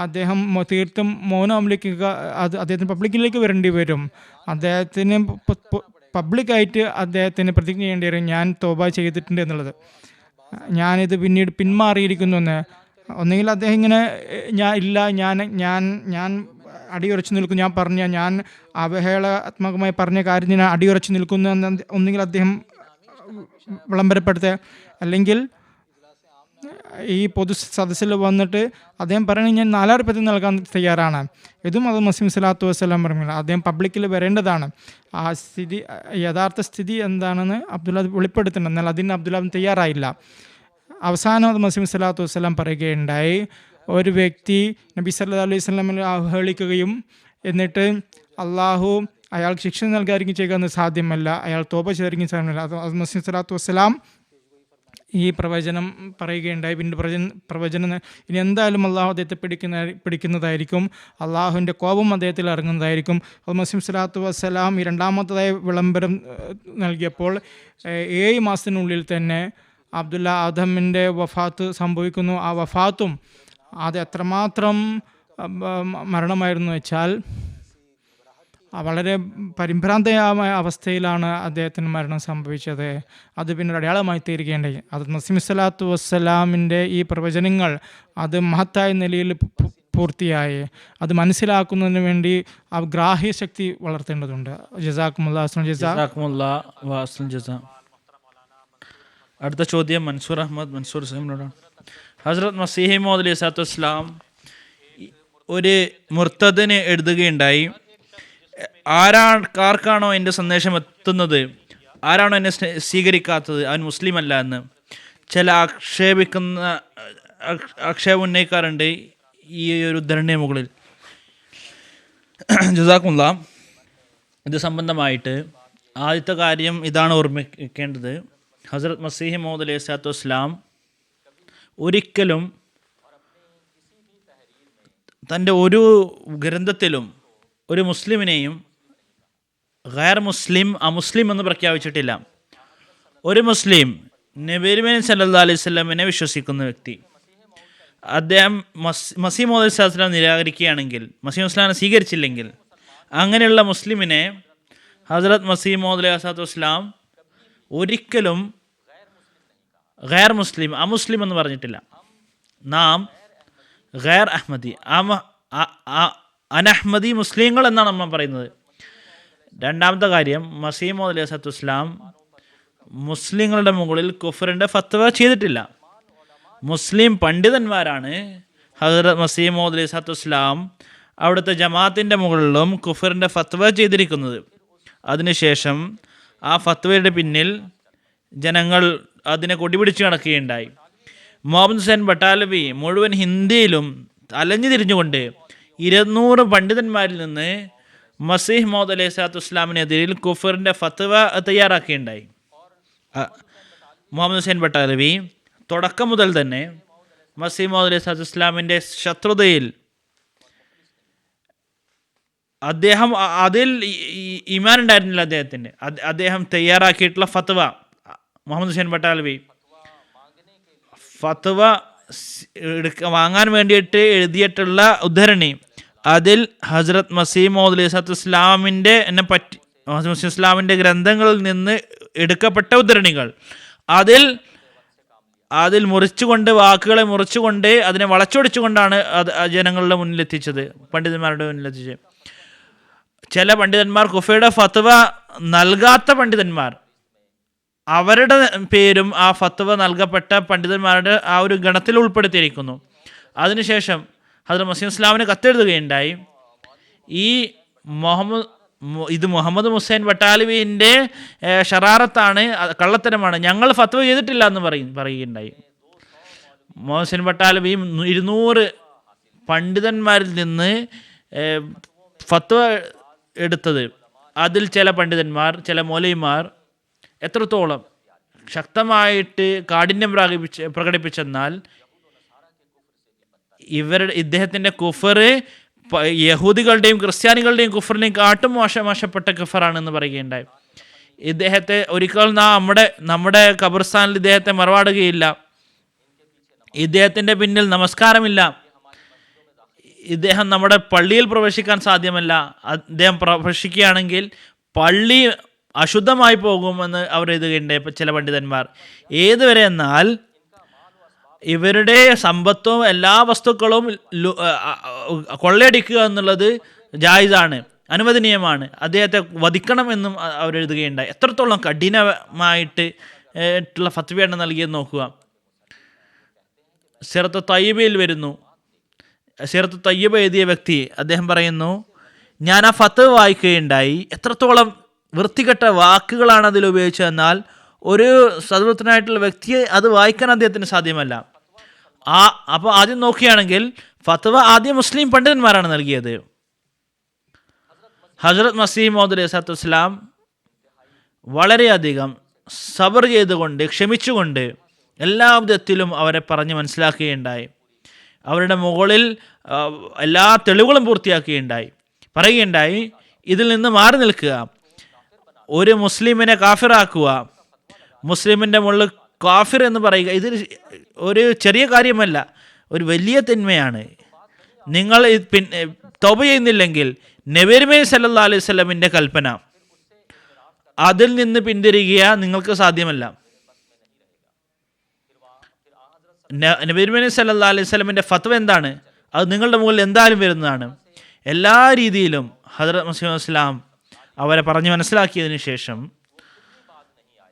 അദ്ദേഹം തീർത്തും മൗനം അവലംബിക്കുക, അദ്ദേഹത്തിന് പബ്ലിക്കിലേക്ക് വരേണ്ടി വരും. അദ്ദേഹത്തിന് പബ്ലിക്കായിട്ട് അദ്ദേഹത്തിന് പ്രതിജ്ഞ ചെയ്യേണ്ടി വരും, ഞാൻ തൗബ ചെയ്തിട്ടുണ്ട് എന്നുള്ളത്, ഞാനിത് പിന്നീട് പിന്മാറിയിരിക്കുന്നു എന്ന്. ഒന്നുകിൽ അദ്ദേഹം ഇങ്ങനെ ഞാൻ അടിയുറച്ചു നിൽക്കുന്നു, ഞാൻ അവഹേളാത്മകമായി പറഞ്ഞ കാര്യം ഞാൻ അടിയുറച്ചു നിൽക്കുന്നു എന്ന് ഒന്നുകിൽ അദ്ദേഹം വിളംബരപ്പെടുത്തുക, അല്ലെങ്കിൽ ഈ പൊതു സദസ്സിൽ വന്നിട്ട് അദ്ദേഹം പറയുന്നത് ഞാൻ 4000 രൂപ നൽകാൻ തയ്യാറാണ്. ഇതും അത് മസീഹ് സ്വല്ലല്ലാഹു അലൈഹി വസല്ലം പറഞ്ഞില്ല. അദ്ദേഹം പബ്ലിക്കിൽ വരേണ്ടതാണ്. ആ സ്ഥിതി, യഥാർത്ഥ സ്ഥിതി എന്താണെന്ന് അബ്ദുല്ല വെളിപ്പെടുത്തണം. എന്നാൽ അതിന് അബ്ദുല്ല തയ്യാറായില്ല. അവസാനം അത് മസീഹ് സ്വല്ലല്ലാഹു അലൈഹി വസല്ലം പറയുകയുണ്ടായി, ഒരു വ്യക്തി നബി സല്ലല്ലാഹു അലൈഹി വസല്ലമിനെ അവഹേളിക്കുകയും എന്നിട്ട് അള്ളാഹു അയാൾക്ക് ശിക്ഷ നൽകാതിരിക്കും ചെയ്യുക സാധ്യമല്ല, അയാൾ തോപ ചെയ്തിരിക്കും സാധ്യമല്ല. അത് മസീഹ് സ്വല്ലല്ലാഹു അലൈഹി വസല്ലം ഈ പ്രവചനം പറയുകയുണ്ടായി. പിന്നെ പ്രവചനം ഇനി എന്തായാലും അള്ളാഹു അദ്ദേഹത്തെ പിടിക്കുന്നതായിരിക്കും, അള്ളാഹുവിൻ്റെ കോപം അദ്ദേഹത്തിൽ ഇറങ്ങുന്നതായിരിക്കും. അത് മസീഹ് സ്വല്ലല്ലാഹു അലൈഹി വസല്ലം ഈ രണ്ടാമത്തതായ വിളംബരം നൽകിയപ്പോൾ 7 മാസത്തിനുള്ളിൽ തന്നെ അബ്ദുല്ല ആദമിൻ്റെ വഫാത്ത് സംഭവിക്കുന്നു. ആ വഫാത്തും അത് എത്രമാത്രം മരണമായിരുന്നു വെച്ചാൽ വളരെ പരിഭ്രാന്തമായ അവസ്ഥയിലാണ് അദ്ദേഹത്തിന് മരണം സംഭവിച്ചത്. അത് പിന്നെ അടയാളമായി തീരുകയുണ്ടായി. അത് മസീഹ് സ്വല്ലല്ലാഹു അലൈഹി വസല്ലമിൻ്റെ ഈ പ്രവചനങ്ങൾ അത് മഹത്തായ നിലയിൽ പൂർത്തിയായി. അത് മനസ്സിലാക്കുന്നതിന് വേണ്ടി ആ ഗ്രാഹ്യശക്തി വളർത്തേണ്ടതുണ്ട്. ജസാക്കുമുല്ലാഹ് ജസാ. അടുത്ത ചോദ്യം മൻസൂർ അഹമ്മദ് മൻസൂർ സാഹിബിനോടാണ്. ഹസ്രത്ത് മസീഹ് മൗഊദ് അലൈഹി സ്വലാത്തു വസ്സലാം ഒരു മുർത്തദിന് എഴുതുകയുണ്ടായി, ആർക്കാണോ എൻ്റെ സന്ദേശം എത്തുന്നത്, ആരാണോ എന്നെ സ്വീകരിക്കാത്തത് അവൻ മുസ്ലിം അല്ല എന്ന് ചില ആക്ഷേപം ഉന്നയിക്കാറുണ്ട് ഈ ഒരു ഉദ്ധരണിയ മുകളിൽ. ജസാക്കുമുല്ലാ. ഇത് സംബന്ധമായിട്ട് ആദ്യത്തെ കാര്യം ഇതാണ് ഓർമ്മിക്കേണ്ടത്. ഹസ്രത്ത് മസീഹ് മൗഊദ് അലൈഹി സ്വലാത്തു വസ്സലാം ഒരിക്കലും തൻ്റെ ഒരു ഗ്രന്ഥത്തിലും ഒരു മുസ്ലിമിനെയും ഗൈർ മുസ്ലിം അമുസ്ലിം എന്ന് പ്രഖ്യാപിച്ചിട്ടില്ല. ഒരു മുസ്ലിം നബി സല്ലല്ലാഹു അലൈഹി വസല്ലമിനെ വിശ്വസിക്കുന്ന വ്യക്തി, അദ്ദേഹം മസീഹ് മൗഊദ് അലൈഹി സ്വലാം നിരാകരിക്കുകയാണെങ്കിൽ, മസീഹ് വസ്സലാമിനെ സ്വീകരിച്ചില്ലെങ്കിൽ, അങ്ങനെയുള്ള മുസ്ലിമിനെ ഹസ്രത്ത് മസീഹ് മൗഊദ് അലൈഹി സ്വലാത്തു വസ്സലാം ഒരിക്കലും ഗൈർ മുസ്ലിം അമുസ്ലിം എന്ന് പറഞ്ഞിട്ടില്ല. നാം ഗൈർ അഹ്മദി അനഹ്മദി മുസ്ലിങ്ങൾ എന്നാണ് നമ്മൾ പറയുന്നത്. രണ്ടാമത്തെ കാര്യം, മസീഹ് മൗഊദ് അലൈഹി സ്വലാത്തു വസ്സലാം മുസ്ലിങ്ങളുടെ മുകളിൽ കുഫറിൻ്റെ ഫത്വ ചെയ്തിട്ടില്ല. മുസ്ലിം പണ്ഡിതന്മാരാണ് ഹസ്രത്ത് മസീഹ് മൗഊദ് അലൈഹി സ്വലാത്തു വസ്സലാം അവിടുത്തെ ജമാഅത്തിൻ്റെ മുകളിലും കുഫറിൻ്റെ ഫത്വ ചെയ്തിരിക്കുന്നത്. അതിനുശേഷം ആ ഫത്വയുടെ പിന്നിൽ ജനങ്ങൾ അതിനെ കൊടിപിടിച്ച് നടക്കുകയുണ്ടായി. മുഹമ്മദ് ഹുസൈൻ ബട്ടാലവി മുഴുവൻ ഹിന്ദിയിലും അലഞ്ഞു തിരിഞ്ഞുകൊണ്ട് 200 പണ്ഡിതന്മാരിൽ നിന്ന് മസീഹ് മൗഊദ് അലൈഹി സ്വലാത്തു വസ്സലാമിനെതിരിൽ കുഫറിൻ്റെ ഫത്വ തയ്യാറാക്കുകയുണ്ടായി. മുഹമ്മദ് ഹുസൈൻ ബട്ടാലവി തുടക്കം മുതൽ തന്നെ മസീഹ് മൗഊദ് അലൈഹി സ്വലാത്തു വസ്സലാമിൻ്റെ ശത്രുതയിൽ അദ്ദേഹം അതിൽ ഈമാൻ ഉണ്ടായിരുന്നില്ല അദ്ദേഹത്തിന്. അദ്ദേഹം തയ്യാറാക്കിയിട്ടുള്ള ഫത്വ, മുഹമ്മദ് ഹുസൈൻ ബട്ടാലവി ഫത്വ വാങ്ങാൻ വേണ്ടിയിട്ട് എഴുതിയിട്ടുള്ള ഉദ്ധരണി, അതിൽ ഹസ്രത്ത് മസീഹ് മൗഊദ് അലൈഹി സ്വലാത്തു വസ്സലാമിൻ്റെ മസീഹ് ഇസ്ലാമിൻ്റെ ഗ്രന്ഥങ്ങളിൽ നിന്ന് എടുക്കപ്പെട്ട ഉദ്ധരണികൾ, അതിൽ മുറിച്ചുകൊണ്ട്, വാക്കുകളെ മുറിച്ചുകൊണ്ട്, അതിനെ വളച്ചൊടിച്ചുകൊണ്ടാണ് അത് ജനങ്ങളുടെ മുന്നിലെത്തിച്ചത്, പണ്ഡിതന്മാരുടെ മുന്നിലെത്തിച്ചത്. ചില പണ്ഡിതന്മാർ കുഫയുടെ ഫത്വ നൽകാത്ത പണ്ഡിതന്മാർ, അവരുടെ പേരും ആ ഫത്വ നൽകപ്പെട്ട പണ്ഡിതന്മാരുടെ ആ ഒരു ഗണത്തിൽ ഉൾപ്പെടുത്തിയിരിക്കുന്നു. അതിനുശേഷം ഹസ്രത്ത് മസീഹ് ഇസ്ലാമിന് കത്തെഴുതുകയുണ്ടായി, ഇത് മുഹമ്മദ് ഹുസൈൻ ബട്ടാലവിൻ്റെ ഷറാറത്താണ്, കള്ളത്തരമാണ്, ഞങ്ങൾ ഫത്വ ചെയ്തിട്ടില്ല എന്ന് പറയുകയുണ്ടായി. മുഹമ്മദ് ഹുസൈൻ ബട്ടാലവി 200 പണ്ഡിതന്മാരിൽ നിന്ന് ഫത്വ എടുത്തത്, അതിൽ ചില പണ്ഡിതന്മാർ, ചില മൗലവിമാർ എത്രത്തോളം ശക്തമായിട്ട് കാഠിന്യം പ്രകടിപ്പിച്ചെന്നാൽ ഇദ്ദേഹത്തിൻ്റെ കുഫർ യഹൂദികളുടെയും ക്രിസ്ത്യാനികളുടെയും കുഫറിനെയും കാട്ടും മോശപ്പെട്ട കുഫറാണെന്ന് പറയുകയുണ്ടായി. ഇദ്ദേഹത്തെ ഒരിക്കലും നമ്മുടെ ഖബർസ്ഥാനിൽ ഇദ്ദേഹത്തെ മറവാടുകയില്ല, ഇദ്ദേഹത്തിൻ്റെ പിന്നിൽ നമസ്കാരമില്ല, ഇദ്ദേഹം നമ്മുടെ പള്ളിയിൽ പ്രവേശിക്കാൻ സാധ്യമല്ല, അദ്ദേഹം പ്രവേശിക്കുകയാണെങ്കിൽ പള്ളി അശുദ്ധമായി പോകുമെന്ന് അവർ എഴുതുകയുണ്ടായി ചില പണ്ഡിതന്മാർ. ഏതുവരെ എന്നാൽ ഇവരുടെ സമ്പത്തും എല്ലാ വസ്തുക്കളും കൊള്ളയടിക്കുക എന്നുള്ളത് ജായിസാണ്, അനുവദനീയമാണ്, അദ്ദേഹത്തെ വധിക്കണം എന്നും അവരെഴുതുകയുണ്ടായി. എത്രത്തോളം കഠിനമായിട്ട് ഉള്ള ഫത്വയാണ് നൽകിയെന്ന് നോക്കുക. സിറത്ത് തയ്യിബയിൽ വരുന്നു. സിറത്ത് തയ്യിബ എഴുതിയ വ്യക്തി അദ്ദേഹം പറയുന്നു, ഞാൻ ആ ഫത്വ വായിക്കുകയുണ്ടായി. എത്രത്തോളം വൃത്തികെട്ട വാക്കുകളാണ് അതിൽ ഉപയോഗിച്ചതെന്നാൽ ഒരു സദ്വൃത്തനായിട്ടുള്ള വ്യക്തിയെ അത് വായിക്കാൻ അദ്ദേഹത്തിന് സാധ്യമല്ല. അപ്പോൾ ആദ്യം നോക്കുകയാണെങ്കിൽ ഫത്വ ആദ്യം മുസ്ലിം പണ്ഡിതന്മാരാണ് നൽകിയത്. ഹസ്രത്ത് മസീഹ് മൗഊദ് അലൈഹി സ്വലാത്തു വസ്സലാം വളരെയധികം സബർ ചെയ്തുകൊണ്ട് ക്ഷമിച്ചുകൊണ്ട് എല്ലാ വിധത്തിലും അവരെ പറഞ്ഞ് മനസ്സിലാക്കുകയുണ്ടായി. അവരുടെ മുകളിൽ എല്ലാ തെളിവുകളും പൂർത്തിയാക്കുകയുണ്ടായി. പറയുകയുണ്ടായി, ഇതിൽ നിന്ന് മാറി നിൽക്കുക, ഒരു മുസ്ലിമിനെ കാഫിറാക്കുക, മുസ്ലിമിൻ്റെ മുകളിൽ കാഫിർ എന്ന് പറയുക, ഇത് ഒരു ചെറിയ കാര്യമല്ല, ഒരു വലിയ തിന്മയാണ്. നിങ്ങൾ തൗബ ചെയ്യുന്നില്ലെങ്കിൽ നബി സല്ലല്ലാഹു അലൈഹി വസല്ലമിൻ്റെ കൽപ്പന അതിൽ നിന്ന് പിന്തിരിക്കുക നിങ്ങൾക്ക് സാധ്യമല്ല. നബി സല്ലല്ലാഹു അലൈഹി വസല്ലമിൻ്റെ ഫത്വ എന്താണ്, അത് നിങ്ങളുടെ മുകളിൽ എന്തായാലും വരുന്നതാണ്. എല്ലാ രീതിയിലും ഹദ്റത്ത് മസീഹ് മൗഊദ് ഇസ്ലാം അവരെ പറഞ്ഞ് മനസ്സിലാക്കിയതിനു ശേഷം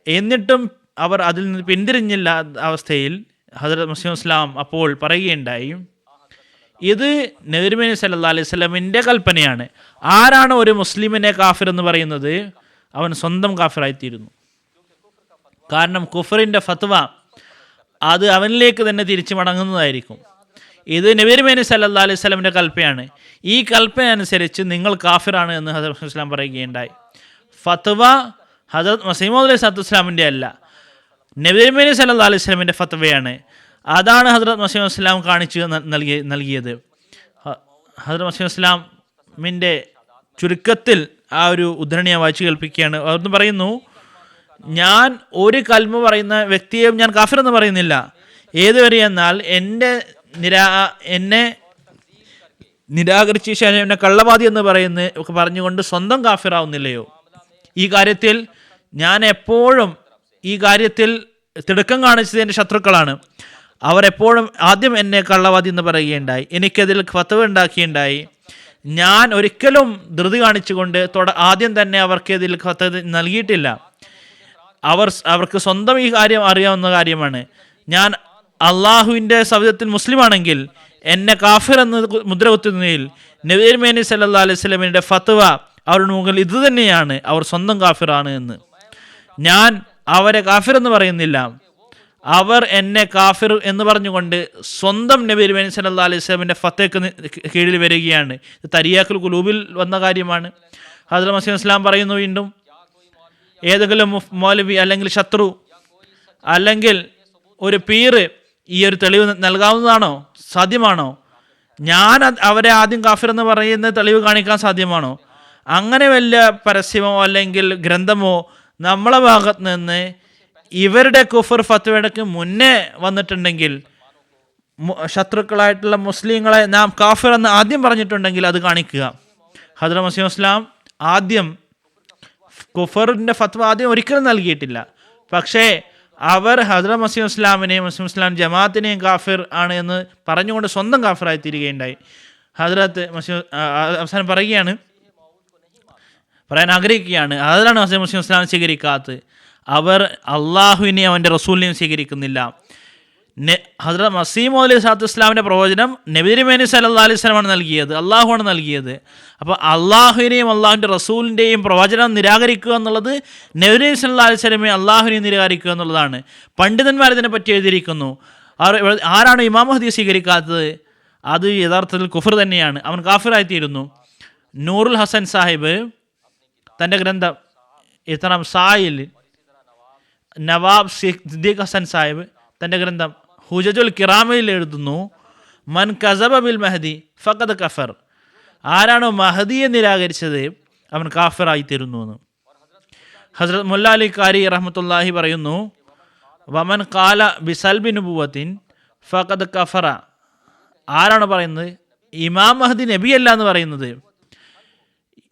എന്നിട്ടും അവർ അതിൽ നിന്ന് പിന്തിരിഞ്ഞില്ല അവസ്ഥയിൽ ഹദ്റത്ത് മസീഹ് മൗഊദ് ഇസ്ലാം അപ്പോൾ പറയുകയുണ്ടായി, ഇത് നബി സല്ലല്ലാഹു അലൈഹി വസല്ലമിൻ്റെ കൽപ്പനയാണ്. ആരാണ് ഒരു മുസ്ലിമിനെ കാഫിർ എന്ന് പറയുന്നത്, അവൻ സ്വന്തം കാഫിറായിത്തീരുന്നു. കാരണം കുഫറിൻ്റെ ഫത്വ അത് അവനിലേക്ക് തന്നെ തിരിച്ചു മടങ്ങുന്നതായിരിക്കും. ഇത് നബി സല്ലല്ലാഹു അലൈഹി വസല്ലമിൻ്റെ കൽപ്പനയാണ്. ഈ കൽപ്പന അനുസരിച്ച് നിങ്ങൾ കാഫിറാണ് എന്ന് ഹദ്റത്ത് മസീഹ് ഇസ്ലാം പറയുകയുണ്ടായി. ഫത്വ ഹദ്റത്ത് മസീഹ് മൗഊദ് അലൈഹി സ്വലാത്തു വസ്സലാമിൻ്റെ അല്ല, നബി സല്ലല്ലാഹു അലൈഹി വസല്ലമിൻ്റെ ഫത്വയാണ്. അതാണ് ഹദ്റത്ത് മസീഹ് ഇസ്ലാം കാണിച്ചു നൽകിയത്. ഹദ്റത്ത് മസീഹ് ഇസ്ലാമിൻ്റെ ചുരുക്കത്തിൽ ആ ഒരു ഉദ്ധരണി വായിച്ചു കേൾപ്പിക്കുകയാണ്. അവിടുന്ന് പറയുന്നു, ഞാൻ ഒരു കൽമ പറയുന്ന വ്യക്തിയെയും ഞാൻ കാഫിർ എന്ന് പറയുന്നില്ല. ഏതുവരെ എന്നാൽ എന്നെ നിരാകരിച്ച ശേഷം എന്നെ കള്ളവാദി എന്ന് പറഞ്ഞുകൊണ്ട് സ്വന്തം കാഫിറാവുന്നില്ലയോ? ഈ കാര്യത്തിൽ ഞാൻ എപ്പോഴും ഈ കാര്യത്തിൽ തിടുക്കം കാണിച്ചത് എൻ്റെ ശത്രുക്കളാണ്. അവരെപ്പോഴും ആദ്യം എന്നെ കള്ളവാദി എന്ന് പറയുകയുണ്ടായി, എനിക്കതിൽ ഫത്വ ഉണ്ടാക്കിയുണ്ടായി. ഞാൻ ഒരിക്കലും ധൃതി കാണിച്ചുകൊണ്ട് ആദ്യം തന്നെ അവർക്ക് ഇതിൽ ഫത്വ നൽകിയിട്ടില്ല. അവർക്ക് സ്വന്തം ഈ കാര്യം അറിയാവുന്ന കാര്യമാണ്. ഞാൻ അള്ളാഹുവിൻ്റെ സവിധത്തിൽ മുസ്ലിമാണെങ്കിൽ എന്നെ കാഫിർ എന്ന് മുദ്ര കുത്തുന്നതിൽ നബി സല്ലല്ലാഹു അലൈഹി വസല്ലമിൻ്റെ ഫത്വ അവരുടെ മുകളിൽ ഇത് തന്നെയാണ്, അവർ സ്വന്തം കാഫിറാണ് എന്ന്. ഞാൻ അവരെ കാഫിർ എന്ന് പറയുന്നില്ല, അവർ എന്നെ കാഫിർ എന്ന് പറഞ്ഞുകൊണ്ട് സ്വന്തം നബി സല്ലല്ലാഹു അലൈഹി വസല്ലമിൻ്റെ ഫത്വയ്ക്ക് കീഴിൽ വരികയാണ്. ഇത് തരിയാക്കുൽ ഖുലൂബിൽ വന്ന കാര്യമാണ്. ഹദ്റത്ത് മസീഹ് ഇസ്ലാം പറയുന്നു വീണ്ടും, ഏതെങ്കിലും മൗലവി അല്ലെങ്കിൽ ശത്രു അല്ലെങ്കിൽ ഒരു പീർ ഈ ഒരു തെളിവ് നൽകാവുന്നതാണോ, സാധ്യമാണോ? ഞാൻ അവരെ ആദ്യം കാഫിർ എന്ന് പറയുന്ന തെളിവ് കാണിക്കാൻ സാധ്യമാണോ? അങ്ങനെ വല്ല പരസ്യമോ അല്ലെങ്കിൽ ഗ്രന്ഥമോ നമ്മളെ ഭാഗത്ത് നിന്ന് ഇവരുടെ കുഫർ ഫത്വയ്ക്ക് മുന്നേ വന്നിട്ടുണ്ടെങ്കിൽ, ശത്രുക്കളായിട്ടുള്ള മുസ്ലിങ്ങളെ നാം കാഫിർ എന്ന് ആദ്യം പറഞ്ഞിട്ടുണ്ടെങ്കിൽ അത് കാണിക്കുക. ഹദ്റത്ത് മസീഹ് ഇസ്ലാം ആദ്യം കുഫറിൻ്റെ ഫത്വ ആദ്യം ഒരിക്കലും നൽകിയിട്ടില്ല. പക്ഷേ അവർ ഹദ്റത്ത് മസീഹ് ഇസ്ലാമിനെയും മുസ്ലിം ഇസ്ലാം ജമാഅത്തിനെയും കാഫിർ ആണ് എന്ന് പറഞ്ഞുകൊണ്ട് സ്വന്തം കാഫിറായി തീരുകയുണ്ടായി. ഹദ്റത്ത് മസീഹ് അവസാനം പറയാൻ ആഗ്രഹിക്കുകയാണ്, അതിലാണ് ഹദ്റത്ത് മസീഹ് ഇസ്ലാം സ്വീകരിക്കാത്തത്. അവർ അള്ളാഹുവിനെയും അവൻ്റെ റസൂലിനെയും സ്വീകരിക്കുന്നില്ല. ഹദ്റത്ത് മസീഹ് മൗഊദ് അലൈഹി സ്വലാത്തു വസ്സലാമിൻ്റെ പ്രവചനം നബി സല്ലല്ലാഹു അലൈഹി വസല്ലമാണ് നൽകിയത്, അള്ളാഹുവാണ് നൽകിയത്. അപ്പോൾ അള്ളാഹുവിനെയും അള്ളാഹുവിൻ്റെ റസൂലിൻ്റെയും പ്രവചനം നിരാകരിക്കുക എന്നുള്ളത് നബി സല്ലല്ലാഹു അലൈഹി വസല്ലമയെ അള്ളാഹുവിനെ നിരാകരിക്കുക എന്നുള്ളതാണ്. പണ്ഡിതന്മാർ ഇതിനെ പറ്റി എഴുതിയിരിക്കുന്നു. ആരാണ് ഇമാം മഹ്ദി സ്വീകരിക്കാത്തത്, അത് യഥാർത്ഥത്തിൽ കുഫർ തന്നെയാണ്, അവൻ കാഫിറായിത്തീരുന്നു. നൂറുൽ ഹസൻ സാഹിബ് തൻ്റെ ഗ്രന്ഥം ഇത്തരം സായിൽ, നവാബ് സിദ്ദീഖ് ഹസൻ സാഹിബ് തൻ്റെ ഗ്രന്ഥം ഹുജജുൽ കിറാമയിൽ എഴുതുന്നു, മൻ കസബ ബിൽ മഹദി ഫഖദ് കഫർ, ആരാണോ മഹദിയെ നിരാകരിച്ചത് അവൻ കാഫിറായിത്തീരുന്നു എന്ന്. ഹസ്രത്ത് മുല്ല അലി ഖാരി റഹ്മത്തുള്ളാഹി പറയുന്നു, വമൻ ഖാല ബിസൽബി നുബുവത്തിൻ ഫഖദ് കഫറ, ആരാണ് പറയുന്നത് ഇമാം മഹദി നബിയല്ല എന്ന് പറയുന്നത്,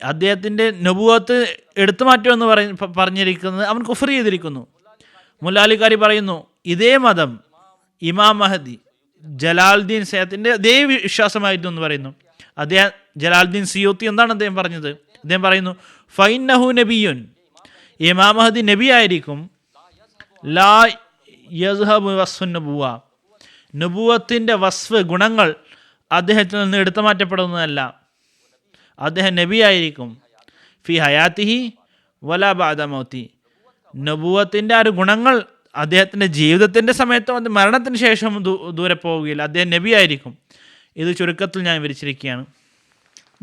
അദ്ദേഹത്തിൻ്റെ നബുവത്ത് എടുത്തു മാറ്റുമെന്ന് പറഞ്ഞിരിക്കുന്നത് അവൻ കുഫർ ചെയ്തിരിക്കുന്നു. മുല്ല അലി ഖാരി പറയുന്നു, ഇതേ മതം ഇമാം മഹദി ജലാലുദ്ദീൻ സയ്യദിൻ്റെ അതേ വിശ്വാസമായിരുന്നു എന്ന് പറയുന്നു. അദ്ദേഹം ജലാലുദ്ദീൻ സിയൂത്തി എന്താണ് അദ്ദേഹം പറഞ്ഞത്? അദ്ദേഹം പറയുന്നു, ഫൈന്നഹു നബിയുൻ, ഇമാം മഹദി നബി ആയിരിക്കും, ലാ യസ്ഹബു വസ്ഫുൻ നബുവ, നുബുവത്തിൻ്റെ വസ്ഫ് ഗുണങ്ങൾ അദ്ദേഹത്തിൽ നിന്ന് എടുത്തു മാറ്റപ്പെടുന്നതല്ല. അദ്ദേഹം നബിയായിരിക്കും ഫി ഹയാത്തിഹി വലാ ബഅദ മൗതി. നബുവത്തിൻ്റെ ആ ഒരു ഗുണങ്ങൾ അദ്ദേഹത്തിൻ്റെ ജീവിതത്തിൻ്റെ സമയത്തോ അത് മരണത്തിന് ശേഷം ദൂരെ പോവുകയില്ല. അദ്ദേഹം നബിയായിരിക്കും. ഇത് ചുരുക്കത്തിൽ ഞാൻ വിവരിച്ചിരിക്കുകയാണ്.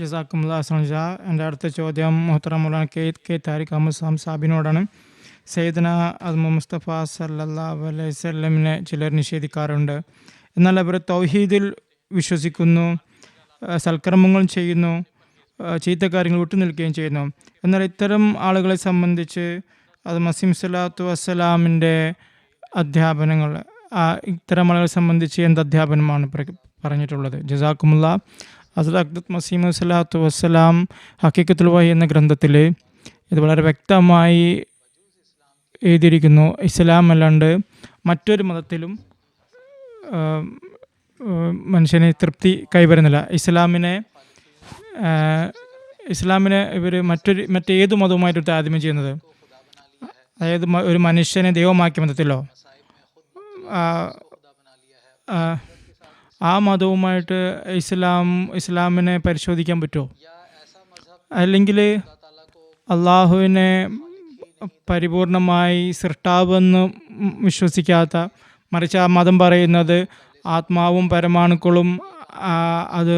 ജസാക്കുമുല്ലാ അസ്സലാ. എൻ്റെ അടുത്ത ചോദ്യം മുഹ്തറം മൗലാന കെ താരിഖ് അഹമ്മദ് സാബിനോടാണ്. സയ്യിദന അദ്മ മുസ്തഫ സല്ലല്ലാഹു അലൈഹി വസല്ലമിനെ ചിലർ നിഷേധിക്കാറുണ്ട്. എന്നാൽ അവർ തൗഹീദിൽ വിശ്വസിക്കുന്നു, സൽക്കർമ്മങ്ങളും ചെയ്യുന്നു, ചീത്ത കാര്യങ്ങൾ വിട്ടുനിൽക്കുകയും ചെയ്യുന്നു. എന്നാൽ ഇത്തരം ആളുകളെ സംബന്ധിച്ച് അത് മസീം സ്വലാത്തു വസ്സലാമിൻ്റെ അധ്യാപനങ്ങൾ, ഇത്തരം ആളുകളെ സംബന്ധിച്ച് എന്ത് അധ്യാപനമാണ് പറഞ്ഞിട്ടുള്ളത്? ജസാക്കുമുല്ലാ. ഹസ്രത്ത് മസീം സ്വലാത്തു വസ്സലാം ഹഖീഖത്തുൽ വഹി എന്ന ഗ്രന്ഥത്തിൽ ഇത് വളരെ വ്യക്തമായി എഴുതിയിരിക്കുന്നു. ഇസ്ലാം അല്ലാണ്ട് മറ്റൊരു മതത്തിലും മനുഷ്യന് തൃപ്തി കൈവരുന്നില്ല. ഇസ്ലാമിനെ ഇവർ മറ്റേത് മതവുമായിട്ട് താരതമ്യം ചെയ്യുന്നത്, അതായത് ഒരു മനുഷ്യനെ ദൈവമാക്കിയ മതത്തിലോ ആ മതവുമായിട്ട് ഇസ്ലാമിനെ പരിശോധിക്കാൻ പറ്റുമോ? അല്ലെങ്കിൽ അള്ളാഹുവിനെ പരിപൂർണമായി സൃഷ്ടാവെന്ന് വിശ്വസിക്കാത്ത, മറിച്ച് ആ മതം പറയുന്നത് ആത്മാവും പരമാണുക്കളും അത്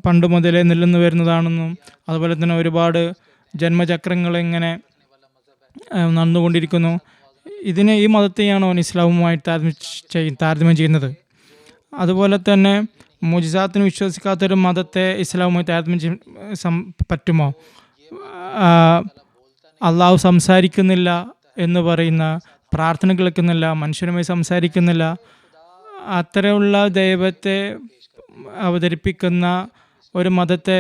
പണ്ട് മുതലേ നിലനിന്ന് വരുന്നതാണെന്നും അതുപോലെ തന്നെ ഒരുപാട് ജന്മചക്രങ്ങൾ ഇങ്ങനെ നടന്നുകൊണ്ടിരിക്കുന്നു, ഈ മതത്തെയാണോ ഇസ്ലാമുമായി താരതമ്യം ചെയ്യുന്നത്? അതുപോലെ തന്നെ മുജിസാത്തിന് വിശ്വസിക്കാത്തൊരു മതത്തെ ഇസ്ലാമുമായി താരതമ്യം പറ്റുമോ? അള്ളാഹു സംസാരിക്കുന്നില്ല എന്ന് പറയുന്ന, പ്രാർത്ഥന കേൾക്കുന്നില്ല, മനുഷ്യനുമായി സംസാരിക്കുന്നില്ല, അത്തരമുള്ള ദൈവത്തെ അവതരിപ്പിക്കുന്ന ഒരു മതത്തെ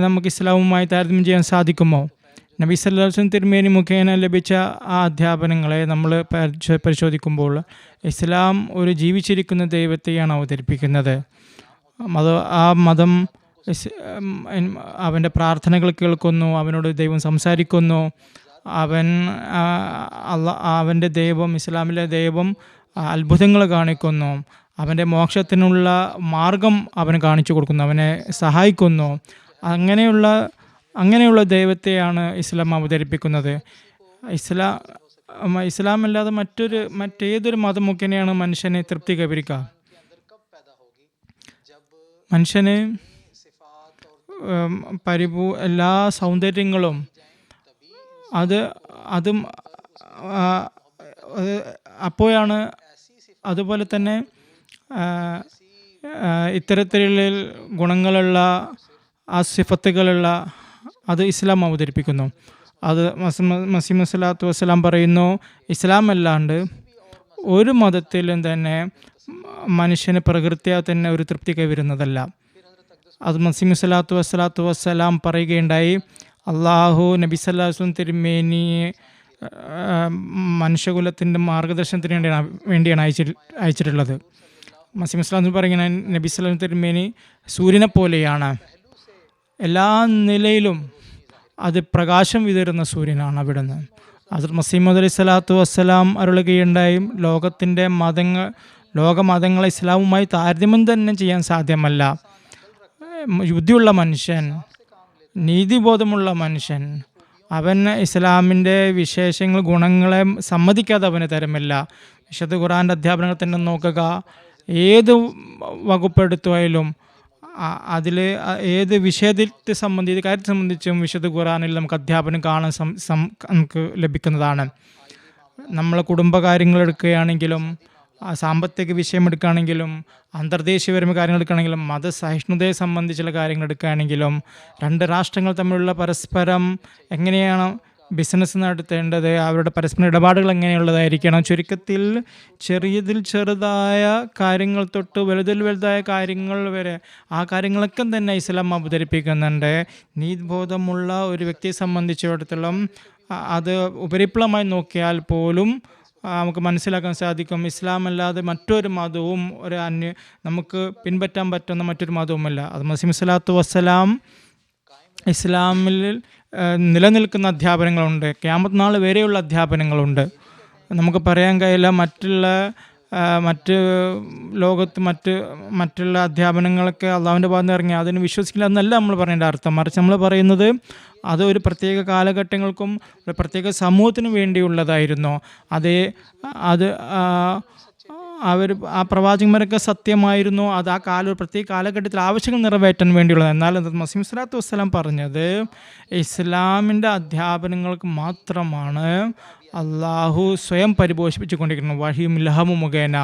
നമുക്ക് ഇസ്ലാമുമായി താരതമ്യം ചെയ്യാൻ സാധിക്കുമോ? നബി സല്ലല്ലാഹു അലൈഹി വസല്ലം തിരുമേനി മുഖേന ലഭിച്ച ആ അധ്യാപനങ്ങളെ നമ്മൾ പരിശോധിക്കുമ്പോൾ ഇസ്ലാം ഒരു ജീവിച്ചിരിക്കുന്ന ദൈവത്തെയാണ് അവതരിപ്പിക്കുന്നത്. ആ മതം അവൻ്റെ പ്രാർത്ഥനകൾ കേൾക്കുന്നു, അവനോട് ദൈവം സംസാരിക്കുന്നു, അവൻ്റെ ദൈവം, ഇസ്ലാമിലെ ദൈവം അത്ഭുതങ്ങൾ കാണിക്കുന്നു, അവൻ്റെ മോക്ഷത്തിനുള്ള മാർഗം അവന് കാണിച്ചു കൊടുക്കുന്നു, അവനെ സഹായിക്കുന്നു. അങ്ങനെയുള്ള ദൈവത്തെയാണ് ഇസ്ലാം അവതരിപ്പിക്കുന്നത്. ഇസ്ലാം അല്ലാതെ മറ്റേതൊരു മതം മുഖേനയാണ് മനുഷ്യനെ തൃപ്തി കൈവരിക്കുക. മനുഷ്യന് എല്ലാ സൗന്ദര്യങ്ങളും അതും അപ്പോഴാണ്. അതുപോലെ തന്നെ ഇത്തരത്തിലുള്ള ഗുണങ്ങളുള്ള ആ സിഫത്തുകളുള്ള അത് ഇസ്ലാം അവതരിപ്പിക്കുന്നു. അത് മസീഹ് സ്വല്ലല്ലാഹു അലൈഹി വസല്ലം പറയുന്നു, ഇസ്ലാം അല്ലാണ്ട് ഒരു മതത്തിലും തന്നെ മനുഷ്യന് പ്രകൃത്യാ തന്നെ ഒരു തൃപ്തി കൈവരുന്നതല്ല. അത് മസീഹ് സ്വല്ലല്ലാഹു അലൈഹി വസല്ലം പറയുകയുണ്ടായി, അള്ളാഹു നബി സല്ലല്ലാഹു അലൈഹി വസല്ലം തിരുമേനിയെ മനുഷ്യകുലത്തിൻ്റെ മാർഗദർശനത്തിന് വേണ്ടിയാണ് അയച്ചിട്ടുള്ളത്. മസീഹ് സ്വല്ലല്ലാഹു പറയുന്ന നബി സല്ലല്ലാഹു അലൈഹി വസല്ലം തിരുമേനി സൂര്യനെ പോലെയാണ്, എല്ലാ നിലയിലും അത് പ്രകാശം വിതരുന്ന സൂര്യനാണ് അവിടുന്ന്. ഹസ്രത്ത് മസീഹ് മൗഊദ് അലൈഹി സ്വലാത്തു വസ്സലാം അരുളുകയുണ്ടായി, ലോകമതങ്ങളെ ഇസ്ലാമുമായി താരതമ്യം തന്നെ ചെയ്യാൻ സാധ്യമല്ല. ബുദ്ധിയുള്ള മനുഷ്യൻ, നീതിബോധമുള്ള മനുഷ്യൻ, അവൻ ഇസ്ലാമിൻ്റെ വിശേഷങ്ങൾ, ഗുണങ്ങളെ സമ്മതിക്കാതെ അവന് തരമില്ല. വിശുദ്ധ ഖുർആൻ്റെ അധ്യാപനങ്ങൾ തന്നെ നോക്കുക. ഏത് വകുപ്പെടുത്തുവായാലും അതിൽ ഏത് വിഷയത്തെ സംബന്ധിച്ച്, കാര്യത്തെ സംബന്ധിച്ചും വിശുദ്ധ ഖുർആനിൽ നമുക്ക് അധ്യാപനം കാണാൻ നമുക്ക് ലഭിക്കുന്നതാണ്. നമ്മളെ കുടുംബകാര്യങ്ങൾ എടുക്കുകയാണെങ്കിലും, സാമ്പത്തിക വിഷയം എടുക്കുകയാണെങ്കിലും, അന്തർദേശീയപരമായ കാര്യങ്ങൾ എടുക്കുകയാണെങ്കിലും, മതസഹിഷ്ണുതയെ സംബന്ധിച്ചുള്ള കാര്യങ്ങൾ എടുക്കുകയാണെങ്കിലും, രണ്ട് രാഷ്ട്രങ്ങൾ തമ്മിലുള്ള പരസ്പരം എങ്ങനെയാണ് ബിസിനസ് നടത്തേണ്ടത്, അവരുടെ പരസ്പര ഇടപാടുകൾ എങ്ങനെയുള്ളതായിരിക്കണം, ചുരുക്കത്തിൽ ചെറുതായ കാര്യങ്ങൾ തൊട്ട് വലുതായ കാര്യങ്ങൾ വരെ ആ കാര്യങ്ങളൊക്കെ തന്നെ ഇസ്ലാം അവതരിപ്പിക്കുന്നുണ്ട്. നീതിബോധമുള്ള ഒരു വ്യക്തിയെ സംബന്ധിച്ചിടത്തോളം അത് ഉപരിപ്ലവമായി നോക്കിയാൽ പോലും നമുക്ക് മനസ്സിലാക്കാൻ സാധിക്കും, ഇസ്ലാം അല്ലാതെ മറ്റൊരു മതവും നമുക്ക് പിൻപറ്റാൻ പറ്റുന്ന മറ്റൊരു മതവുമല്ല. അത് മസീഹ് സ്വല്ലല്ലാഹു അലൈഹി വസല്ലം ഇസ്ലാമിൽ നിലനിൽക്കുന്ന അധ്യാപനങ്ങളുണ്ട്, ഖിയാമത്ത് നാൾ വരെയുള്ള അധ്യാപനങ്ങളുണ്ട്. നമുക്ക് പറയാൻ കഴിയില്ല മറ്റുള്ള മറ്റ് ലോകത്ത് മറ്റുള്ള അധ്യാപനങ്ങളൊക്കെ അള്ളാഹുവിൻ്റെ ഭാഗത്ത് നിന്ന് ഇറങ്ങി അതിന് വിശ്വസിക്കില്ല എന്നല്ല നമ്മൾ പറയേണ്ട അർത്ഥം. മറിച്ച് നമ്മൾ പറയുന്നത് അത് ഒരു പ്രത്യേക കാലഘട്ടങ്ങൾക്കും ഒരു പ്രത്യേക സമൂഹത്തിനും വേണ്ടിയുള്ളതായിരുന്നു. അത് ആ പ്രവാചകന്മാരൊക്കെ സത്യമായിരുന്നു. അത് ഒരു പ്രത്യേക കാലഘട്ടത്തിൽ ആവശ്യങ്ങൾ നിറവേറ്റാൻ വേണ്ടിയുള്ളത്. എന്നാൽ മസീഹ് സ്വല്ലല്ലാഹു അലൈഹി വസല്ലം പറഞ്ഞത് ഇസ്ലാമിൻ്റെ അധ്യാപനങ്ങൾക്ക് മാത്രമാണ് അള്ളാഹു സ്വയം പരിപോഷിപ്പിച്ചുകൊണ്ടിരിക്കുന്നു. വഹിയും ഇൽഹാമും മുഖേന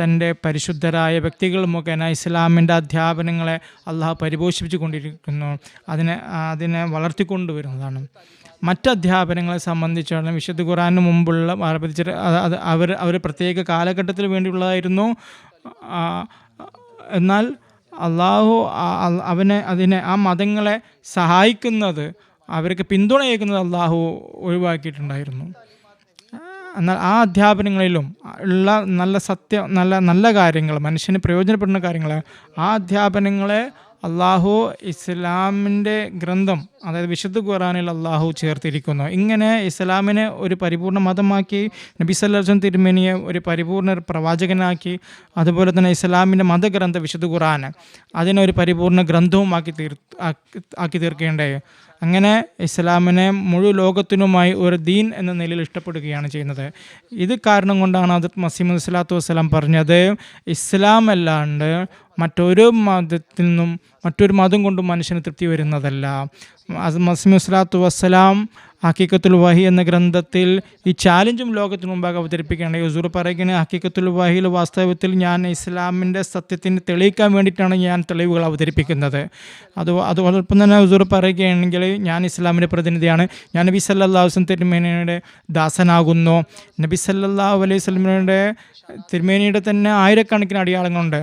തൻ്റെ പരിശുദ്ധരായ വ്യക്തികൾ മുഖേന ഇസ്ലാമിൻ്റെ അധ്യാപനങ്ങളെ അള്ളാഹു പരിപോഷിപ്പിച്ചു കൊണ്ടിരിക്കുന്നു, അതിനെ വളർത്തിക്കൊണ്ടുവരുന്നതാണ്. മറ്റധ്യാപനങ്ങളെ സംബന്ധിച്ചാണ് വിശുദ്ധ ഖുർആന് മുമ്പുള്ള അവർ പ്രത്യേക കാലഘട്ടത്തിന് വേണ്ടിയുള്ളതായിരുന്നു. എന്നാൽ അള്ളാഹു ആ മതങ്ങളെ സഹായിക്കുന്നത്, അവർക്ക് പിന്തുണയേക്കുന്നത് അള്ളാഹു ഒഴിവാക്കിയിട്ടുണ്ടായിരുന്നു. എന്നാൽ ആ അധ്യാപനങ്ങളിലും ഉള്ള നല്ല കാര്യങ്ങൾ, മനുഷ്യന് പ്രയോജനപ്പെടുന്ന കാര്യങ്ങൾ, ആ അധ്യാപനങ്ങളെ അള്ളാഹു ഇസ്ലാമിൻ്റെ ഗ്രന്ഥം, അതായത് വിശുദ്ധ ഖുർആനിൽ അള്ളാഹു ചേർത്തിരിക്കുന്നു. ഇങ്ങനെ ഇസ്ലാമിനെ ഒരു പരിപൂർണ മതമാക്കി, നബി സല്ലല്ലാഹു അലൈഹി വസല്ലം തിരുമേനിയെ ഒരു പരിപൂർണ പ്രവാചകനാക്കി, അതുപോലെ തന്നെ ഇസ്ലാമിൻ്റെ മതഗ്രന്ഥം വിശുദ്ധ ഖുർആൻ അതിനെ ഒരു പരിപൂർണ ഗ്രന്ഥവും ആക്കി തീർക്കേണ്ടായി. അങ്ങനെ ഇസ്ലാമിനെ മുഴു ലോകത്തിനുമായി ഒരു ദീൻ എന്ന നിലയിൽ ഇഷ്ടപ്പെടുകയാണ് ചെയ്യുന്നത്. ഇത് കാരണം കൊണ്ടാണ് ഹദ്റത്ത് മസീഹ് മൗഊദ് സ്വല്ലല്ലാഹു അലൈഹി വസല്ലം പറഞ്ഞത്, ഇസ്ലാം അല്ലാണ്ട് മറ്റൊരു മതത്തിൽ നിന്നും മറ്റൊരു മതം കൊണ്ടും മനുഷ്യന് തൃപ്തി വരുന്നതല്ല. മസീഹ് മൗഊദ് സ്വല്ലല്ലാഹു അലൈഹി വസല്ലം ഹഖീഖത്തുൽ വഹി എന്ന ഗ്രന്ഥത്തിൽ ഈ ചാലഞ്ചും ലോകത്തിന് മുമ്പാകെ അവതരിപ്പിക്കേണ്ടത്. ഹുസൂർ പറയുന്നത്, ഹഖീഖത്തുൽ വഹിയിൽ വാസ്തവത്തിൽ ഞാൻ ഇസ്ലാമിൻ്റെ സത്യത്തിന് തെളിയിക്കാൻ വേണ്ടിയിട്ടാണ് ഞാൻ തെളിവുകൾ അവതരിപ്പിക്കുന്നത്. അതോടൊപ്പം തന്നെ ഹുസൂർ പറയുകയാണെങ്കിൽ, ഞാൻ ഇസ്ലാമിൻ്റെ പ്രതിനിധിയാണ്, ഞാൻ നബി സല്ലല്ലാഹു അലൈഹി വസല്ലം തിരുമേനിയുടെ ദാസനാകുന്നു. നബി സല്ലല്ലാഹു അലൈഹി വസല്ലമയുടെ തിരുമേനിയുടെ തന്നെ ആയിരക്കണക്കിന് അടയാളങ്ങളുണ്ട്.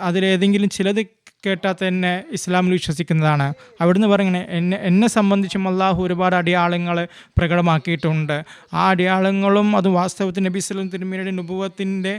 അതിലേതെങ്കിലും ചിലത് കേട്ടാൽ തന്നെ ഇസ്ലാമിൽ വിശ്വസിക്കുന്നതാണ്. അവിടുന്ന് പറയുന്നത്, എന്നെ സംബന്ധിച്ചും അള്ളാഹു ഒരുപാട് അടയാളങ്ങൾ പ്രകടമാക്കിയിട്ടുണ്ട്. ആ അടയാളങ്ങളും അത് വാസ്തവത്തിൽ നബി സല്ലല്ലാഹു അലൈഹി വസല്ലം തിരുമേനിയുടെ നുബുവത്തിനെ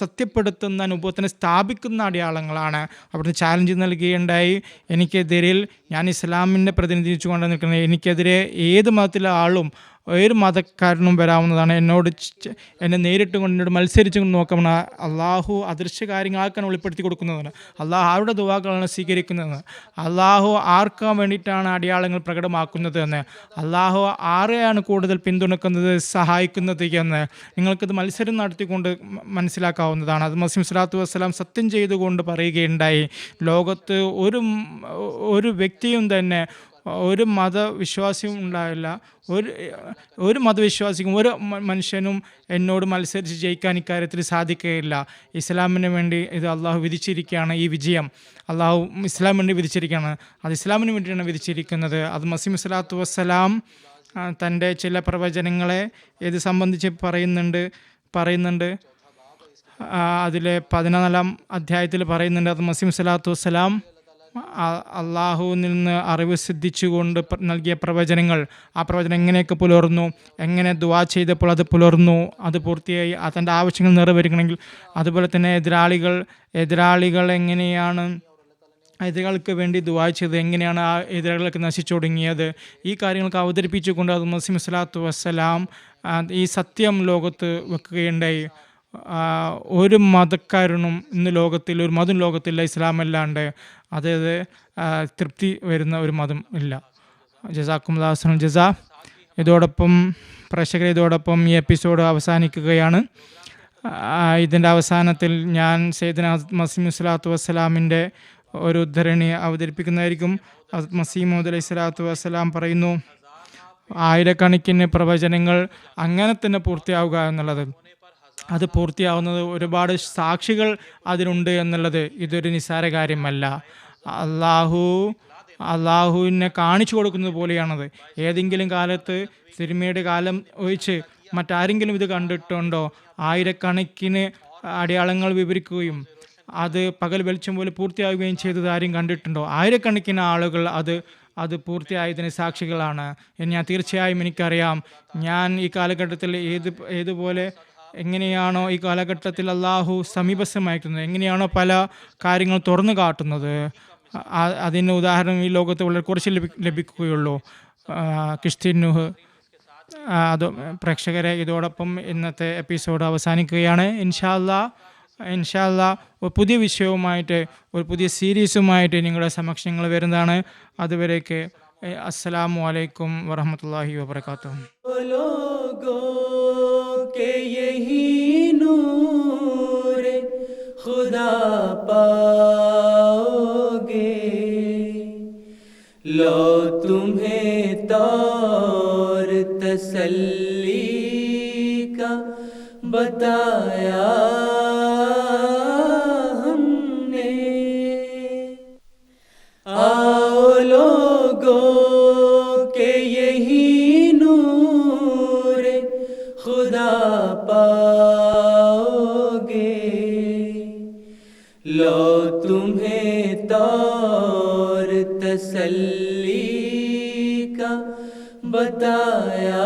സത്യപ്പെടുത്തുന്ന, നുബുവത്തിനെ സ്ഥാപിക്കുന്ന അടയാളങ്ങളാണ്. അവിടുന്ന് ചാലഞ്ച് നൽകുകയുണ്ടായി, എനിക്കെതിരിൽ, ഞാൻ ഇസ്ലാമിനെ പ്രതിനിധീകരിച്ചുകൊണ്ട് നിൽക്കുന്നത്, എനിക്കെതിരെ ഏത് മതത്തിലെ ആളും ഏത് മതക്കാരനും വരാവുന്നതാണ്. എന്നെ നേരിട്ട് കൊണ്ട് എന്നോട് മത്സരിച്ചു കൊണ്ട് നോക്കാമെന്ന് അള്ളാഹു അദൃശ്യ കാര്യങ്ങൾ ആർക്കാണ് വെളിപ്പെടുത്തി കൊടുക്കുന്നതാണ്. അള്ളാഹു ആരുടെ ദുആകളാണ് സ്വീകരിക്കുന്നത്, അള്ളാഹു ആർക്കാൻ വേണ്ടിയിട്ടാണ് അടയാളങ്ങൾ പ്രകടമാക്കുന്നത് എന്ന്, അള്ളാഹു ആരെയാണ് കൂടുതൽ പിന്തുണക്കുന്നത്, സഹായിക്കുന്നത് എന്ന് നിങ്ങൾക്കിത് മത്സരം നടത്തിക്കൊണ്ട് മനസ്സിലാക്കാവുന്നതാണ്. അത് മസീഹ് സ്വല്ലല്ലാഹു അലൈഹി വസല്ലം സത്യം ചെയ്തുകൊണ്ട് പറയുകയുണ്ടായി, ലോകത്ത് ഒരു വ്യക്തിയും തന്നെ, ഒരു മതവിശ്വാസിയും ഉണ്ടാവില്ല, ഒരു മതവിശ്വാസിക്കും ഒരു മനുഷ്യനും എന്നോട് മത്സരിച്ച് ജയിക്കാൻ ഇക്കാര്യത്തിൽ സാധിക്കുകയില്ല. ഇസ്ലാമിന് വേണ്ടി ഇത് അള്ളാഹു വിധിച്ചിരിക്കുകയാണ്. ഈ വിജയം അള്ളാഹു ഇസ്ലാമിന് വേണ്ടി വിധിച്ചിരിക്കുകയാണ്. അത് ഇസ്ലാമിന് വേണ്ടിയാണ് വിധിച്ചിരിക്കുന്നത്. അത് മസീഹ് സ്വല്ലല്ലാഹു അലൈഹി വസല്ലം തൻ്റെ ചില പ്രവചനങ്ങളെ ഇത് സംബന്ധിച്ച് പറയുന്നുണ്ട്. അതിലെ 14-ാം അധ്യായത്തിൽ പറയുന്നുണ്ട്, അത് മസീഹ് സ്വല്ലല്ലാഹു അലൈഹി വസല്ലം അള്ളാഹുവിൽ നിന്ന് അറിവ് സിദ്ധിച്ചുകൊണ്ട് നൽകിയ പ്രവചനങ്ങൾ, ആ പ്രവചനം എങ്ങനെയൊക്കെ പുലർന്നു, എങ്ങനെ ദുആ ചെയ്തപ്പോൾ അത് പുലർന്നു, അത് പൂർത്തിയായി, തൻ്റെ ആവശ്യങ്ങൾ നിറവേറ്റണമെങ്കിൽ, അതുപോലെ തന്നെ എതിരാളികൾ എങ്ങനെയാണ് എതിരാൾക്ക് വേണ്ടി ദുആ ചെയ്ത് എങ്ങനെയാണ് ആ എതിരാളികളൊക്കെ നശിച്ചു തുടങ്ങിയത്, ഈ കാര്യങ്ങളൊക്കെ അവതരിപ്പിച്ചുകൊണ്ട് അത് മസീഹ് സ്വല്ലല്ലാഹു അലൈഹി വസല്ലം ഈ സത്യം ലോകത്ത് വെക്കുകയുണ്ടായി. ഒരു മതക്കാരനും ഇന്ന് ലോകത്തിൽ, ഒരു മതം ലോകത്തില്ല ഇസ്ലാം അല്ലാണ്ട്, അതായത് തൃപ്തി വരുന്ന ഒരു മതം ഇല്ല. ജസാക്കുമുല്ലാഹു ഹൈറൽ ജസാ. ഇതോടൊപ്പം ഈ എപ്പിസോഡ് അവസാനിക്കുകയാണ്. ഇതിൻ്റെ അവസാനത്തിൽ ഞാൻ സയ്യിദുനാ ഹദ്റത്ത് മസീഹ് സ്വല്ലല്ലാഹു അലൈഹി വസല്ലമിൻ്റെ ഒരു ഉദ്ധരണി അവതരിപ്പിക്കുന്നതായിരിക്കും. ഹദ്റത്ത് മസീഹ് മൗഊദ് അലൈഹി സ്വലാത്തു വസ്സലാം പറയുന്നു, ആയിരക്കണക്കിന് പ്രവചനങ്ങൾ അങ്ങനെ തന്നെ പൂർത്തിയാവുക എന്നുള്ളത്, അത് പൂർത്തിയാവുന്നത് ഒരുപാട് സാക്ഷികൾ അതിനുണ്ട് എന്നുള്ളത് ഇതൊരു നിസ്സാര കാര്യമല്ല. അള്ളാഹുവിനെ കാണിച്ചു കൊടുക്കുന്നത് പോലെയാണത്. ഏതെങ്കിലും കാലത്ത് തിരുമേയുടെ കാലം ഒഴിച്ച് മറ്റാരെങ്കിലും ഇത് കണ്ടിട്ടുണ്ടോ? ആയിരക്കണക്കിന് അടയാളങ്ങൾ വിവരിക്കുകയും അത് പകൽ വെളിച്ചം പോലെ പൂർത്തിയാവുകയും ചെയ്തത് ആരും കണ്ടിട്ടുണ്ടോ? ആയിരക്കണക്കിന് ആളുകൾ അത് പൂർത്തിയായതിന് സാക്ഷികളാണ്. ഞാൻ തീർച്ചയായും എനിക്കറിയാം, ഞാൻ ഈ കാലഘട്ടത്തിൽ ഏതുപോലെ എങ്ങനെയാണോ ഈ കാലഘട്ടത്തിൽ അള്ളാഹു സമീപസ്ഥമായിരിക്കുന്നത്, എങ്ങനെയാണോ പല കാര്യങ്ങൾ തുറന്നു കാട്ടുന്നത്, അതിന് ഉദാഹരണം ഈ ലോകത്ത് വളരെ കുറച്ച് ലഭിക്കുകയുള്ളൂ. കിഷ്തി നൂഹ് അത് പ്രേക്ഷകരെ, ഇതോടൊപ്പം ഇന്നത്തെ എപ്പിസോഡ് അവസാനിക്കുകയാണ്. ഇൻഷാ അല്ലാ ഒരു പുതിയ വിഷയവുമായിട്ട്, ഒരു പുതിയ സീരീസുമായിട്ട് നിങ്ങളുടെ സമക്ഷങ്ങൾ വരുന്നതാണ്. അതുവരേക്ക് അസ്സലാമു അലൈക്കും വറഹ്മത്തുള്ളാഹി വബറകാതുഹു. खुदा पाओगे, लो तुम्हें तौर तसल्ली का बताया हमने। आओ लोगों के यही नूर खुदा पाओगे, लो तुम्हें तौर तसल्ली का बताया